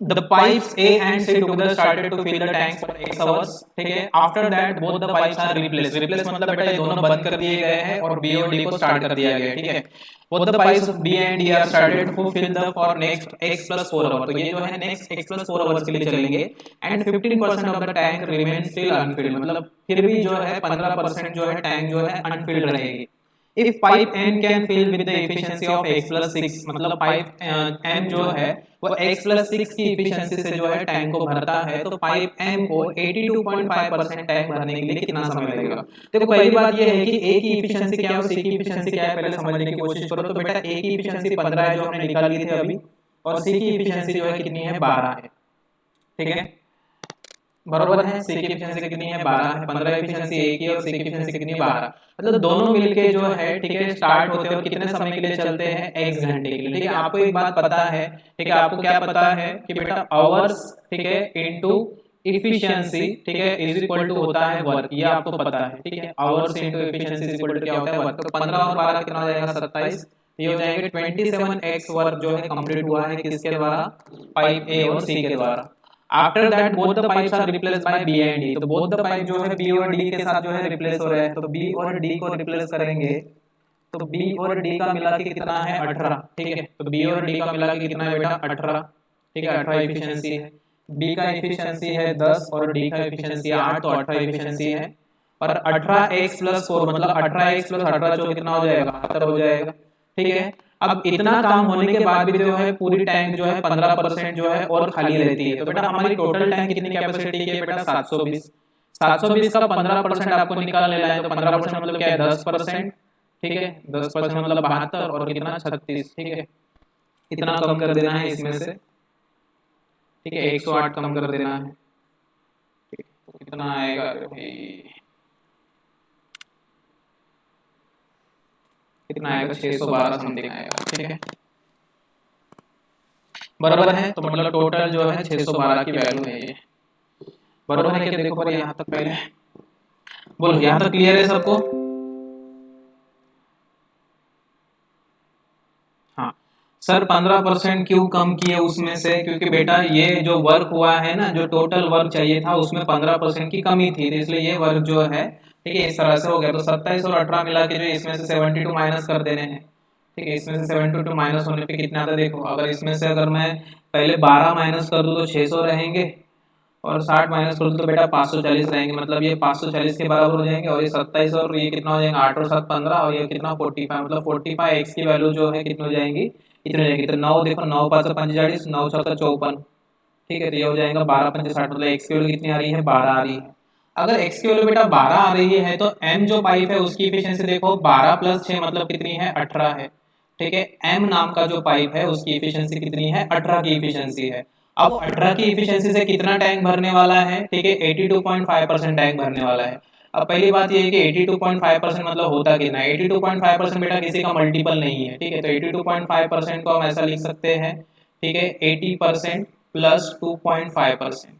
the pipes A and C together started to fill the tanks for X hours. ठीक है, after that both the pipes are replaced. Replace मतलब बेटा ये दोनों बंद कर दिए गए हैं और B और D को स्टार्ट कर दिया गया है, ठीक है. Both the pipes B and D are started to fill the for next X plus 4 hours. तो ये जो है next X plus 4 hours के लिए चलेंगे and 15% of the tank remains still unfilled. मतलब फिर भी जो है 15% जो है टैंक जो है unfilled रहेगी. If pipe N can fill with the efficiency of x plus 6, मतलब पाइप M जो है वो x plus 6 की efficiency से जो है टैंक को भरता है, तो पाइप M को 82.5% टैंक भरने के लिए कितना समय लगेगा. देखो पहली बात ये है कि A की efficiency क्या है और C की efficiency क्या है, पहले समझने की कोशिश करो. तो बेटा A की efficiency 15 है जो हमने निकाल ली थी अभी, और C की efficiency जो है कितनी है, 12 है. ठीक है, बराबर है. सी की एफिशिएंसी कितनी है, 12 है. 15 एफिशिएंसी ए की और सी की एफिशिएंसी कितनी है, 12. मतलब दोनों मिलके जो है, ठीक है, स्टार्ट होते हैं और कितने समय के लिए चलते हैं, x घंटे के लिए. ठीक है, आपको एक बात पता है, ठीक है, आपको क्या पता है कि बेटा आवर्स, ठीक है, इनटू इफिशिएंसी, ठीक है, इज इक्वल टू होता है वर्क. ये आपको पता है, ठीक है. Hours into efficiency is equal to क्या होता है, वर्क. तो 15 और 12 कितना हो जाएगा, 27. ये हो जाएंगे 27x वर्क जो है कंप्लीट हुआ है किसके द्वारा, पाइप ए और सी के द्वारा. After that both the pipes are replace by B and D. तो बोथ द पाइप जो है बी और डी के साथ जो है रिप्लेस हो रहे हैं. तो बी और डी को रिप्लेस करेंगे तो बी और डी का मिला के कितना है, 18. ठीक है, तो बी और डी का मिला के कितना है बेटा, 18. ठीक है, 18 एफिशिएंसी है. बी का एफिशिएंसी है 10 और डी का एफिशिएंसी है 8, तो 18 एफिशिएंसी है. और 18x प्लस 4 मतलब 18x प्लस 18 जो कितना हो जाएगा, 72 हो जाएगा. ठीक है, अब इतना काम होने के बाद भी जो है पूरी टैंक जो है 15% जो है और खाली रहती है. तो बेटा हमारी टोटल टैंक कितनी कैपेसिटी की है बेटा, 720. 720 का 15% आपको निकाल लेना है. तो 15% मतलब क्या है, 10%. ठीक है, 10% मतलब 72 और कितना, 36. ठीक है, इतना कम कर देना है इसमें से. ठीक है, 108 कम कर देना है. ठीक है, तो कितना आएगा भाई, कितना आएगा, 612 समथिंग आएगा. ठीक है, बराबर है. तो मतलब टोटल जो है 612 की वैल्यू है ये. बराबर है क्या, देखो पर यहाँ तक पहले बोलो, यहाँ तक क्लियर है सबको. हाँ सर, 15% क्यों कम किए उसमें से, क्योंकि बेटा ये जो वर्क हुआ है ना, जो टोटल वर्क चाहिए था उसमें 15% की कमी थी, तो इसलिए ये वर्क जो है, ठीक है, इस तरह से हो गया. तो 27 और 18 मिला के जो इसमें से 72 माइनस कर देने हैं. ठीक है, इसमें से 72 माइनस होने पे कितना आता है देखो. अगर इसमें से अगर मैं पहले 12 माइनस कर दूं तो 600 रहेंगे, और 60 माइनस कर दो तो बेटा 540 रहेंगे. मतलब ये 540 के बराबर हो जाएंगे. और ये 27 और ये कितना हो जाएगा, 8 और 7 15, और ये कितना 45. मतलब 45 एक्स की वैल्यू जो है कितनी हो जाएंगी, इतनी हो जाएगी. तो 9 देखो, 9 5 45, 9 6 54. ठीक है, तो ये हो जाएगा 12 5 60. मतलब एक्स की वैल्यू कितनी आ रही है, 12 आ रही है. अगर एक्स की वैल्यू बेटा 12 आ रही है तो एम जो पाइप है उसकी एफिशिएंसी देखो, 12 प्लस 6 मतलब कितनी है, 18 है. ठीक है, एम नाम का जो पाइप है उसकी एफिशिएंसी कितनी है, 18 की एफिशिएंसी है. अब 18 की एफिशिएंसी से कितना टैंक भरने वाला है, ठीक है, 82.5% टैंक भरने वाला है. अब पहली बात ये है कि 82.5% मतलब होता कितना है. 82.5% बेटा किसी का मल्टीपल नहीं है. ठीक है, तो 82.5% को हम ऐसा लिख सकते हैं, ठीक है, 80% प्लस 2.5%.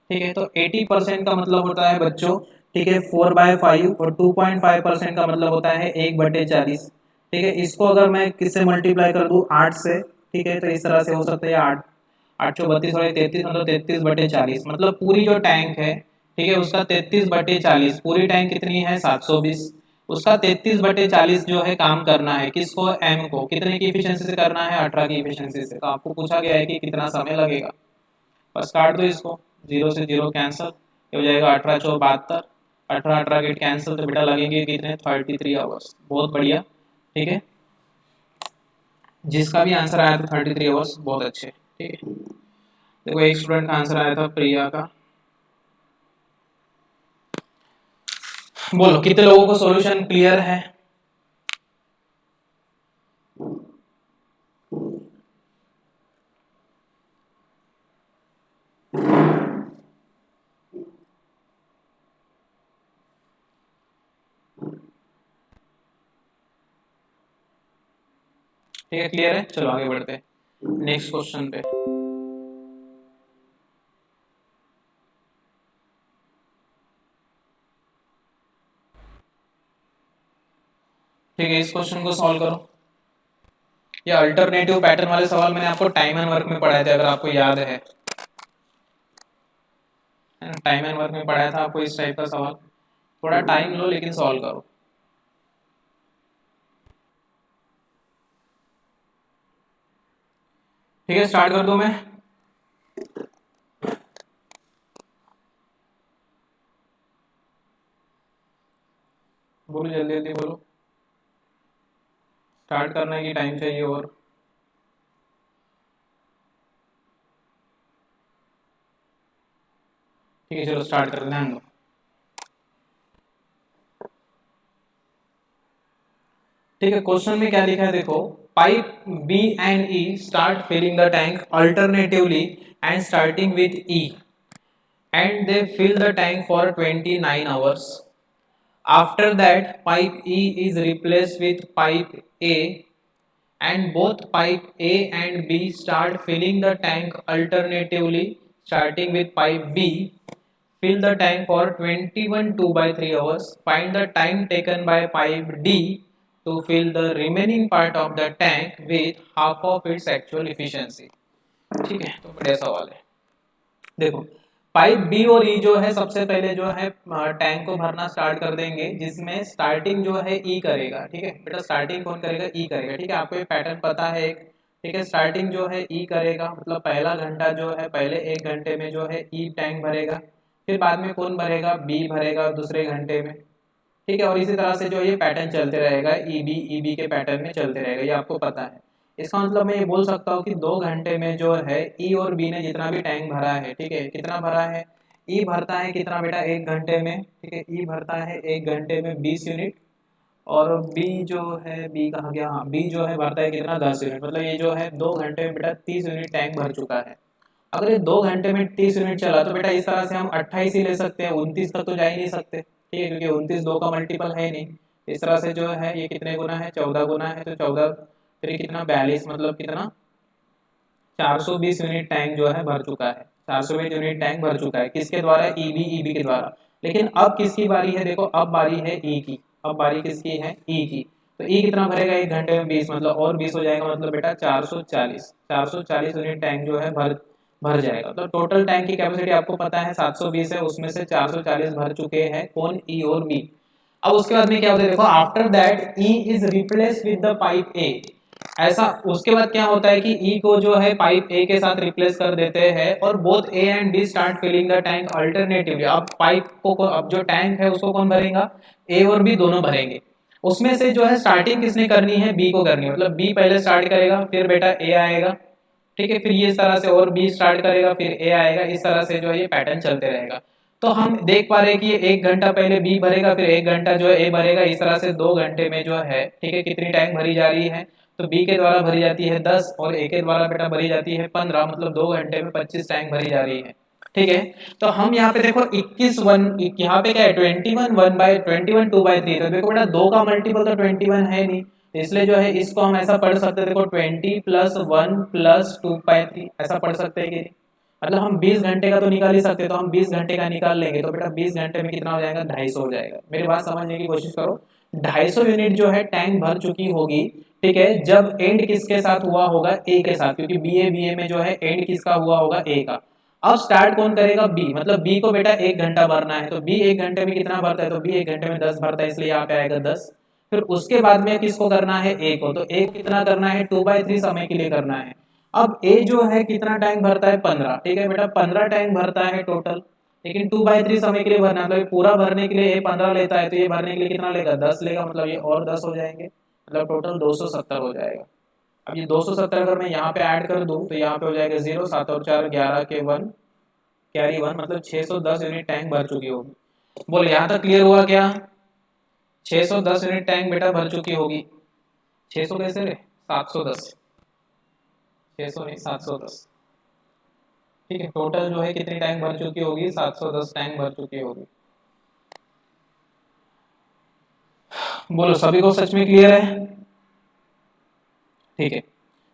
ठीक है, तो 80% का मतलब होता है बच्चों, ठीक है, 4/5, और 2.5% का मतलब होता है 1/40. ठीक है, इसको अगर मैं किससे मल्टीप्लाई कर दूं, 8 से. ठीक है, तो इस तरह से हो सकता है 8 8 32 और 33 मतलब 33/40. मतलब पूरी जो टैंक है, ठीक है, उसका 33/40. पूरी टैंक कितनी है, 720. उसका 33/40 जो है काम करना है किसको, एम को. कितने की एफिशिएंसी से करना है, 18 की एफिशिएंसी से. तो आपको पूछा गया है कि कितना समय लगेगा. बस काट दो इसको, 0 से 0 कैंसिल. ये हो जाएगा 18 4 72. 18 18 गेट कैंसिल, तो बेटा लगेंगे कितने, 33 आवर्स. बहुत बढ़िया. ठीक है, जिसका भी आंसर आया था 33 आवर्स, बहुत अच्छे. ठीक है, देखो एक स्टूडेंट का आंसर आया था, प्रिया का. बोलो कितने लोगों को सॉल्यूशन क्लियर है. ठीक है, क्लियर है. चलो आगे बढ़ते हैं नेक्स्ट क्वेश्चन पे. ठीक है, इस क्वेश्चन को सॉल्व करो. ये अल्टरनेटिव पैटर्न वाले सवाल मैंने आपको टाइम एंड वर्क में पढ़ाए थे, अगर आपको याद है। टाइम एंड वर्क में पढ़ाया था आपको इस टाइप का सवाल। थोड़ा टाइम लो लेकिन सॉल्व करो। ठीक है, स्टार्ट कर दूं मैं? बोलो जल्दी जल्दी बोलो, स्टार्ट करने की टाइम चाहिए। और ठीक है चलो स्टार्ट करते हैं, ध्यान दो। ठीक है, क्वेश्चन में क्या लिखा है देखो, pipe B and E start filling the tank alternatively and starting with E and they fill the tank for 29 hours. After that, pipe E is replaced with pipe A and both pipe A and B start filling the tank alternatively, starting with pipe B. Fill the tank for 21 2 by 3 hours. Find the time taken by pipe D to fill the remaining part of the tank with half of its actual efficiency. ठीक है, तो बढ़िया सवाल है। देखो, pipe B और ई जो है सबसे पहले जो है टैंक को भरना स्टार्ट कर देंगे, जिसमें स्टार्टिंग जो है ई करेगा। ठीक है बेटा, स्टार्टिंग कौन करेगा? ई करेगा। ठीक है, आपको ये पैटर्न पता है एक। ठीक है, स्टार्टिंग जो है ई करेगा, मतलब पहला घंटा जो है, पहले 1 घंटे में जो है ई टैंक भरेगा। फिर बाद में कौन भरेगा? बी भरेगा दूसरे घंटे में। ठीक है, और इसी तरह से जो ये पैटर्न चलते रहेगा, ई बी के पैटर्न में चलते रहेगा, ये आपको पता है। इसका मतलब मैं ये बोल सकता हूँ कि 2 घंटे में जो है ई और बी ने जितना भी टैंक भरा है, ठीक है, कितना भरा है? ई भरता है कितना बेटा? 1 घंटे में। ठीक है, ई भरता है 1 घंटे में 20 यूनिट, और बी जो है, बी कहाँ गया? हाँ, बी जो है भरता है कितना? 10 यूनिट। मतलब ये जो है 2 घंटे में बेटा 30 यूनिट टैंक भर चुका है। अगर ये 2 घंटे में 30 यूनिट चला तो बेटा इस तरह से हम 28 ही ले सकते हैं, 29 तक तो जा ही नहीं सकते। ठीक है, क्योंकि 29 2 का मल्टीपल है नहीं। इस तरह से जो है ये कितने गुना है? 14 गुना है। तो 14 फिर कितना? 42, मतलब कितना? 420 यूनिट टैंक जो है भर चुका है। 420 यूनिट टैंक भर चुका है, किसके द्वारा? ईबी के द्वारा। लेकिन अब किसकी बारी है? देखो अब बारी है ई की। अब बारी किसकी है? ई की। तो ई कितना भरेगा? 1 घंटे में 20, मतलब और 20 हो जाएगा, मतलब बेटा 440 यूनिट टैंक जो है भर जाएगा। तो टोटल टैंक की कैपेसिटी आपको पता है 720 है, उसमें से 440 भर चुके हैं कौन? ई और बी। अब उसके बाद में क्या होता है देखो, after that E is replace with the pipe ए। ऐसा उसके बाद क्या होता है कि ई को जो है पाइप ए के साथ रिप्लेस कर देते हैं, और both A and B start filling the tank alternatively. अब पाइप को अब जो टैंक है उसको कौन भरेगा? ए और बी दोनों भरेंगे। उसमें से जो है स्टार्टिंग किसने करनी है? बी को करनी है, मतलब बी पहले स्टार्ट करेगा, फिर बेटा ए आएगा। ठीक है, फिर ये इस तरह से, और बी स्टार्ट करेगा, फिर ए आएगा। इस तरह से जो है ये पैटर्न चलते रहेगा। तो हम देख पा रहे हैं कि ये 1 घंटा पहले बी भरेगा, फिर 1 घंटा जो है ए भरेगा। इस तरह से 2 घंटे में जो है, ठीक है, कितनी टैंक भरी जा रही है? तो बी के द्वारा भरी जाती है 10 और ए के द्वारा बेटा भरी जाती है 15, मतलब 2 घंटे में 25 टैंक भरी जा रही है। ठीक है, तो हम यहाँ पे देखो 21 1, यहाँ पे क्या है? 21 2 by 3। तो देखो बेटा 2 का मल्टीपल तो 21 है नहीं, इसलिए जो है इसको हम ऐसा पढ़ सकते हैं, देखो 20 + 1 + 2/3 ऐसा पढ़ सकते हैं कि नहीं? मतलब हम 20 घंटे का तो निकाल ही सकते, तो हम 20 घंटे का निकाल लेंगे, तो बेटा 20 घंटे में कितना हो जाएगा? 250 हो जाएगा। मेरी बात समझने की कोशिश करो। 250 यूनिट जो है टैंक भर चुकी होगी। ठीक है, जब एंड किसके साथ हुआ होगा? ए के साथ, क्योंकि बीए में जो है एंड किसका हुआ होगा? ए का। अब स्टार्ट कौन करेगा? बी, मतलब बी को बेटा 1 घंटा भरना है, तो बी 1 घंटे में कितना भरता है? तो बी 1 घंटे में 10 भरता है, इसलिए यहाँ पे आएगा 10। फिर उसके बाद में किसको करना है? ए को। तो ए कितना करना है? 2/3 समय के लिए करना है। अब ए जो है कितना टैंक भरता है? 15। ठीक है बेटा, 15 टैंक भरता है टोटल, लेकिन 2/3 समय के लिए भरना है। तो ये पूरा भरने के लिए ए 15 लेता है, तो ये भरने के लिए कितना लेगा? 10 लेगा, मतलब ये और 10 हो जाएंगे, मतलब टोटल 270 हो जाएगा। अब ये 270 अगर मैं यहाँ पे ऐड कर दूं तो यहाँ पे हो जाएगा 0, 7 और 4 11 के 1 कैरी 1, मतलब 610 यूनिट टैंक भर चुकी होगी। बोलो यहाँ तक क्लियर हुआ क्या? 610 यूनिट टैंक बेटा भर चुकी होगी। 600 कैसे रे? 710, 600 नहीं 710। ठीक है, टोटल जो है कितनी टैंक भर चुकी होगी? 710 टैंक भर चुकी होगी। बोलो सभी को सच में क्लियर है? ठीक है,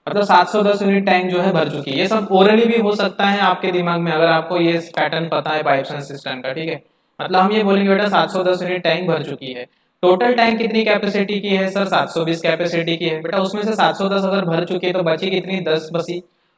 मतलब 710 यूनिट टैंक जो है भर चुकी है। ये सब ओरली भी हो सकता है आपके दिमाग में, अगर आपको ये पैटर्न पता है पाइप्स एंड सिस्टम का। ठीक है, मतलब हम ये बोलेंगे बेटा 710 यूनिट टैंक भर चुकी है। टोटल टैंक कितनी कैपेसिटी की है सर? 720 कैपेसिटी की है बेटा। उसमें से 710 अगर भर चुकी है तो बची कितनी?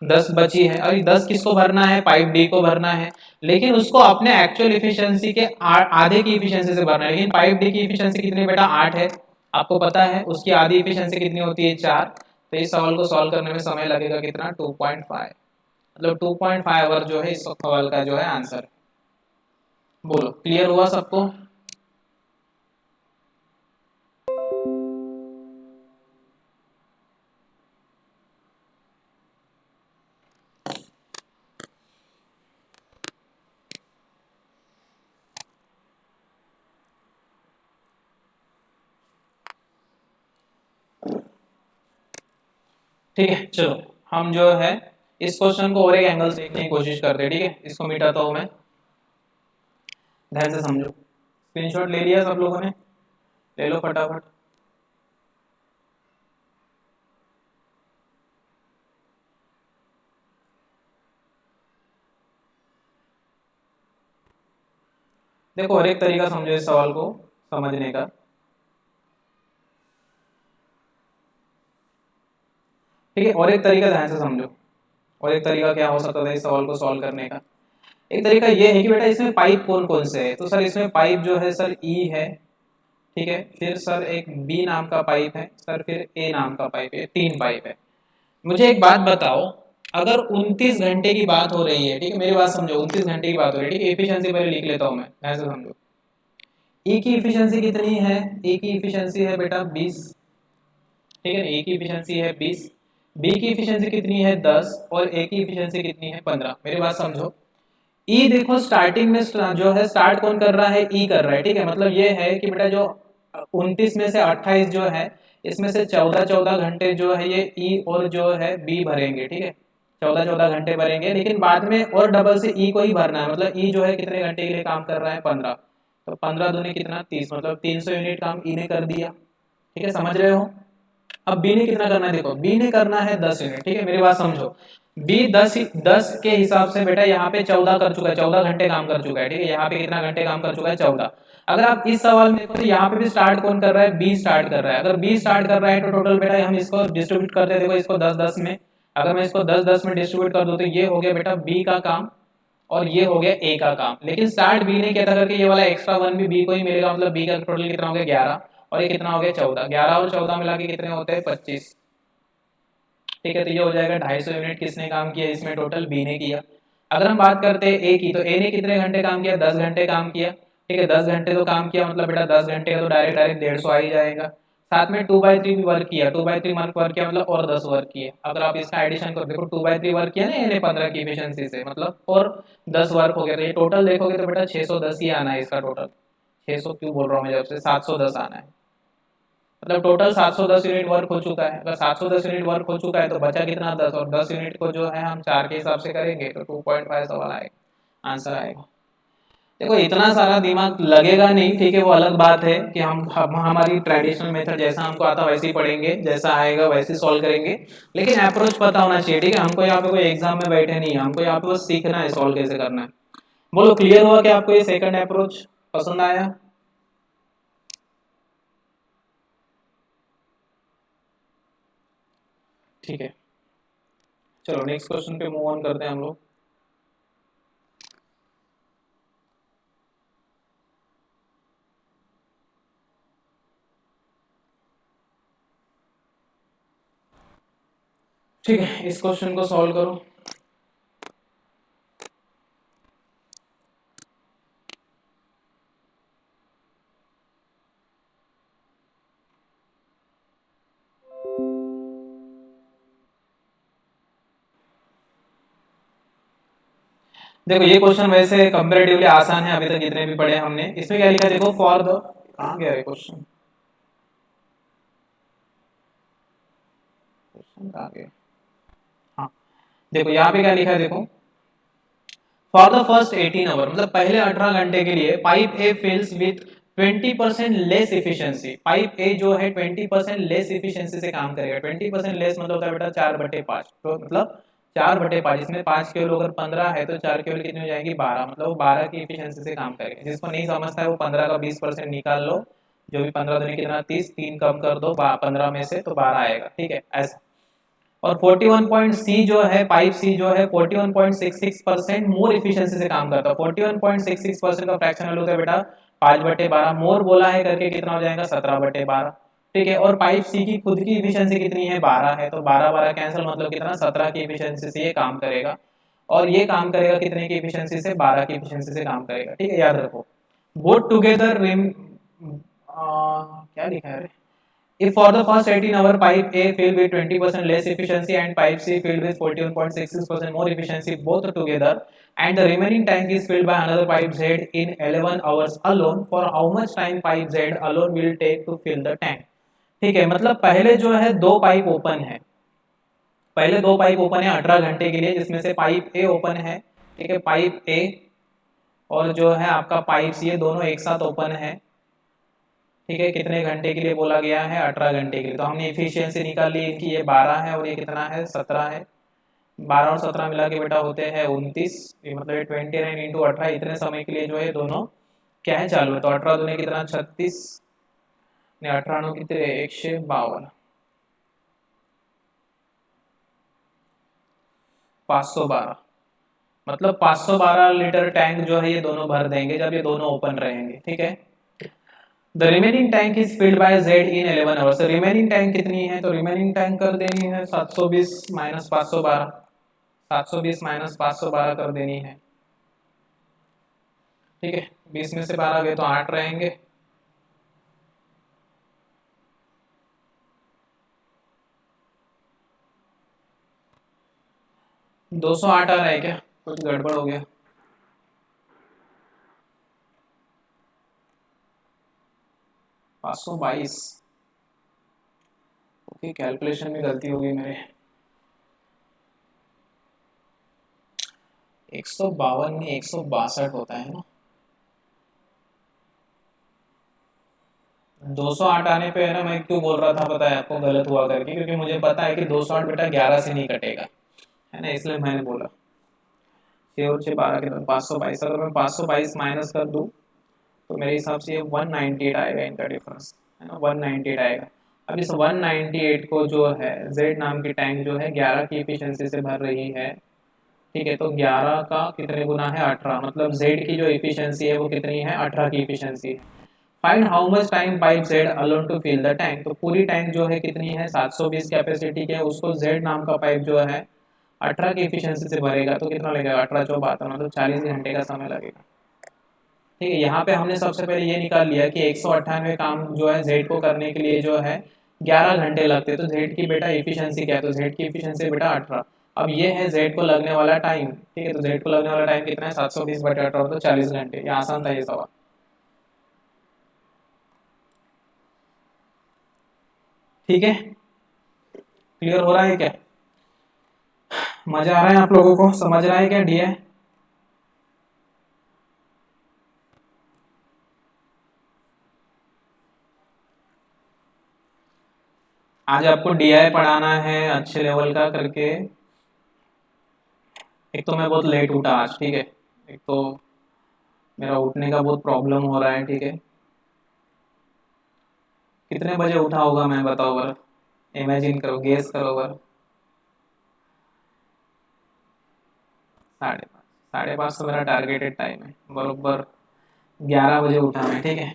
10 बची है। और 10 किसको भरना है? पाइप डी को भरना है। लेकिन उसको अपने एक्चुअल इफिशियंसी के आधे की इफिशियंसी से भरना है। लेकिन पाइप डी की इफिशियंसी कितनी बेटा? 8 है। आपको पता है उसकी आधी इफिशियंसी कितनी होती है? 4। तो इस सवाल को सॉल्व करने में समय लगेगा कितना? 2.5। मतलब 2.5 आवर जो है इस सवाल का जो है आंसर। बोलो क्लियर हुआ सबको? ठीक है, चलो हम जो है इस क्वेश्चन को और एक एंगल से देखने की कोशिश करते हैं। ठीक है, इसको मिटाता हूं मैं, ध्यान से समझो। स्क्रीनशॉट ले लिया सब लोगों ने? ले लो फटाफट। देखो और एक तरीका समझो इस सवाल को समझने का। ठीक है, और एक तरीका ध्यान से समझो। और एक तरीका क्या हो सकता था इस सवाल को सॉल्व करने का? एक तरीका ये है कि बेटा इसमें पाइप कौन कौन से है। तो सर इसमें पाइप जो है सर ई है, ठीक है, फिर सर एक बी नाम का पाइप है, सर फिर ए नाम का पाइप है, 3 पाइप है। मुझे एक बात बताओ, अगर 29 घंटे की बात हो रही है, ठीक है, मेरी बात समझो, 29 घंटे की बात हो रही है, ठीक है, एफिशिएंसी पहले लिख लेता हूं मैं, ऐसे समझो। ई की एफिशिएंसी कितनी है? ई की एफिशिएंसी है बेटा 20, ठीक है, ए की एफिशिएंसी है 20, बी की एफिशिएंसी कितनी है 10 और ए की एफिशिएंसी कितनी है 15। मेरी बात समझो। ई देखो स्टार्टिंग में जो है स्टार्ट कौन कर रहा है? ई कर रहा है, ठीक है। मतलब ये है कि बेटा जो 29 में से 28 जो है, इसमें से 14 घंटे जो है ये ई और जो है बी भरेंगे, ठीक है, 14 घंटे भरेंगे। लेकिन बाद में और डबल से ई को ही भरना है। मतलब ई जो है कितने घंटे के लिए काम कर रहा है? 15। तो 15 दूनी कितना? 30। मतलब 300 यूनिट काम ई ने कर दिया, ठीक है, समझ रहे हो? अब बी ने कितना करना है? देखो बी ने करना है 10 यूनिट, ठीक है, मेरी बात समझो। बी 10 के हिसाब से बेटा यहाँ पे 14 कर चुका है, 14 घंटे काम कर चुका है, ठीक है। यहाँ पे कितना घंटे काम कर चुका है? 14। अगर आप इस सवाल में देखो तो यहाँ पे भी स्टार्ट कौन कर रहा है? बी स्टार्ट कर रहा है। अगर बी स्टार्ट कर रहा है तो टोटल बेटा हम इसको डिस्ट्रीब्यूट करते हैं। देखो इसको 10-10 में, अगर मैं इसको 10-10 में डिस्ट्रीब्यूट कर दूं तो ये हो गया बेटा बी का काम और ये हो गया ए का काम। लेकिन स्टार्ट बी ने किया था करके ये वाला एक्स्ट्रा 1 भी बी को ही मिलेगा। मतलब बी का टोटल कितना हो गया? 11 और ये कितना हो गया? 14। 11 और 14 मिला के कितने होते हैं? 25, ठीक है। तो ये हो जाएगा 250 यूनिट किसने काम किया इसमें? टोटल बी ने किया। अगर हम बात करते हैं ए की, तो ए ने कितने घंटे काम किया? 10 घंटे काम किया, ठीक है। 10 घंटे तो काम किया, मतलब बेटा 10 घंटे का तो डायरेक्ट डायरेक्ट 150 आ ही जाएगा। साथ में 2/3 भी वर्क किया, 2/3 वर्क किया, मतलब और 10 वर्क किए। अगर आप इसका एडिशन कर देखो, 2/3 वर्क किया ना इन्हें 15 की इफिशियंसी से, मतलब और 10 वर्क हो गया। तो ये टोटल देखोगे तो बेटा 610 ही आना है इसका टोटल। 600 क्यों बोल रहा हूँ मैं, जब से 710 आना है। मतलब टोटल 710 यूनिट वर्क हो चुका है। अगर 710 यूनिट वर्क हो चुका है तो बचा कितना? 10। और 10 यूनिट को जो है हम 4 के हिसाब से करेंगे तो 2.5 सवाल आएगा, आंसर आएगा। देखो इतना सारा दिमाग लगेगा नहीं, ठीक है, वो अलग बात है कि हम हमारी ट्रेडिशनल मेथड जैसा हमको आता वैसे ही पढ़ेंगे, जैसा आएगा वैसे ही सॉल्व करेंगे। लेकिन अप्रोच पता होना चाहिए, ठीक है। हमको यहाँ पे कोई एग्जाम में बैठे नहीं है, हमको यहाँ पे बस सीखना है सॉल्व कैसे करना है। बोलो क्लियर हुआ कि आपको ये सेकंड अप्रोच पसंद आया? ठीक है, चलो नेक्स्ट क्वेश्चन पे मूव ऑन करते हैं हम लोग। ठीक है, इस क्वेश्चन को सॉल्व करो। देखो ये क्वेश्चन वैसे कंपैरेटिवली आसान है, अभी तक जितने भी पढ़े हमने। इसमें क्या लिखा है देखो, फॉर द, कहाँ गया है क्वेश्चन? क्वेश्चन कहाँ गया? हाँ, देखो यहाँ पे क्या लिखा है देखो, फॉर द फर्स्ट 18 आवर, मतलब पहले 18 घंटे के लिए pipe A fills with 20% less efficiency. Pipe A जो है 20% लेस इफिशियंसी से काम करेगा। 20% लेस मतलब होता है बेटा 4/5, तो मतलब 4/5, इसमें 5 केवल अगर 15 है तो 4 केवल कितनी हो जाएगी? 12। मतलब वो 12 की इफिशियंसी से काम करेगा। जिसको नहीं समझता है वो 15 का 20% निकाल लो, जो भी 15 दूनी कितना 30, 3 कम कर दो 15 में से तो 12 आएगा, ठीक है ऐसा। और 41.C जो है पाइप सी जो है 41.66% मोर इफिशियंसी से काम करता है। 41.66% का फ्रैक्शन वैल्यू होता है बेटा 5/12, मोर बोला है करके कितना हो जाएगा 17/12, ठीक है। और पाइप सी की खुद की इफिशियंसी कितनी है 12 है, तो 12 कैंसिल मतलब कितना 17 की इफिशियंसी से ये काम करेगा। और ये काम करेगा कितने की इफिशियंसी से 12 की इफिशियंसी से काम करेगा, ठीक है याद रखो। बोथ टुगेदर क्या लिखा है If for the first 18 hour pipe A filled with 20% less efficiency and pipe C filled with 41.66% more efficiency both together and the remaining tank is filled by another pipe Z in 11 hours alone, for how much time pipe Z alone will take to fill the tank? ठीक है, मतलब पहले जो है दो pipe open है, पहले दो पाइप ओपन है 18 घंटे के लिए, जिसमें से पाइप ए ओपन है, ठीक है पाइप ए और जो है आपका पाइप सी, ये दोनों एक साथ ओपन है, ठीक है। कितने घंटे के लिए बोला गया है 18 घंटे के लिए। तो हमने इफिशियंसी निकाल ली इनकी, ये 12 है और ये कितना है 17 है, 12 और 17 मिला के बेटा होते हैं 29, ये मतलब 29 इंटू 18, इतने समय के लिए जो है दोनों क्या है चालू है। तो 18 दूने कितना 36 ने 18 कितने 152, 512, मतलब 512 लीटर टैंक जो है ये दोनों भर देंगे जब ये दोनों ओपन रहेंगे, ठीक है। The remaining tank is filled by Z in 11 hours. So remaining tank कितनी है, तो remaining tank कर देनी है 720 माइनस 512, 720 माइनस 512 कर देनी है, ठीक है। 20 में से 12 गए तो 8 रहेंगे, दो सौ आठ आ रहा है क्या, कुछ गड़बड़ हो गया। 522, ओके कैलकुलेशन में गलती हो गई मेरे, 152 नहीं 162 होता है ना। 208 आने पे है ना, मैं क्यों बोल रहा था पता है आपको गलत हुआ करके, क्योंकि मुझे पता है कि 208 बेटा 11 से नहीं कटेगा, है ना, इसलिए मैंने बोला। 6 और 6 12 के बाद 522, अगर मैं 522 माइनस कर दूं तो मेरे हिसाब से ये 198 आएगा इनका डिफरेंस, है ना 198 आएगा। अब इस 198 को जो है Z नाम की टैंक जो है 11 की इफिशियंसी से भर रही है, ठीक है। तो 11 का कितने गुना है 18, मतलब Z की जो इफिशियंसी है वो कितनी है 18 की इफिशियंसी है। Find how much time pipe Z alone to fill the tank, तो पूरी टैंक जो है कितनी है 720 कैपेसिटी के, उसको Z नाम का पाइप जो है 18 की इफिशियंसी से भरेगा तो कितना लगेगा 18 चौ 72, मतलब 40 घंटे का समय लगेगा, ठीक है। यहाँ पे हमने सबसे पहले ये निकाल लिया कि 198 काम जो है Z को करने के लिए जो है 11 घंटे लगते हैं, तो Z की बेटा इफिशियंसी क्या है, तो Z की इफिशियंसी बेटा 18। अब ये है Z को लगने वाला टाइम, ठीक है, तो Z को लगने वाला टाइम कितना है 720/18, तो 40 घंटे। ये आसान था ये सवाल, ठीक है। क्लियर हो रहा है क्या, मजा आ रहा है आप लोगों को, समझ रहा है क्या डीए। आज आपको डीआई पढ़ाना है अच्छे लेवल का करके। एक तो मैं बहुत लेट उठा आज, ठीक है, एक तो मेरा उठने का बहुत प्रॉब्लम हो रहा है, ठीक है। कितने बजे उठा होगा मैं बताओ बर, इमेजिन करो, गेस करो बर। 5:30, 5:30 तो मेरा टारगेटेड टाइम है, बरोबर 11 बजे उठा मैं, ठीक है।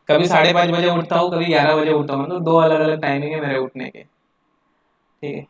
कभी 5:30 बजे उठता हूँ, कभी 11 बजे उठता हूँ, तो दो अलग अलग टाइमिंग है मेरे उठने के, ठीक है।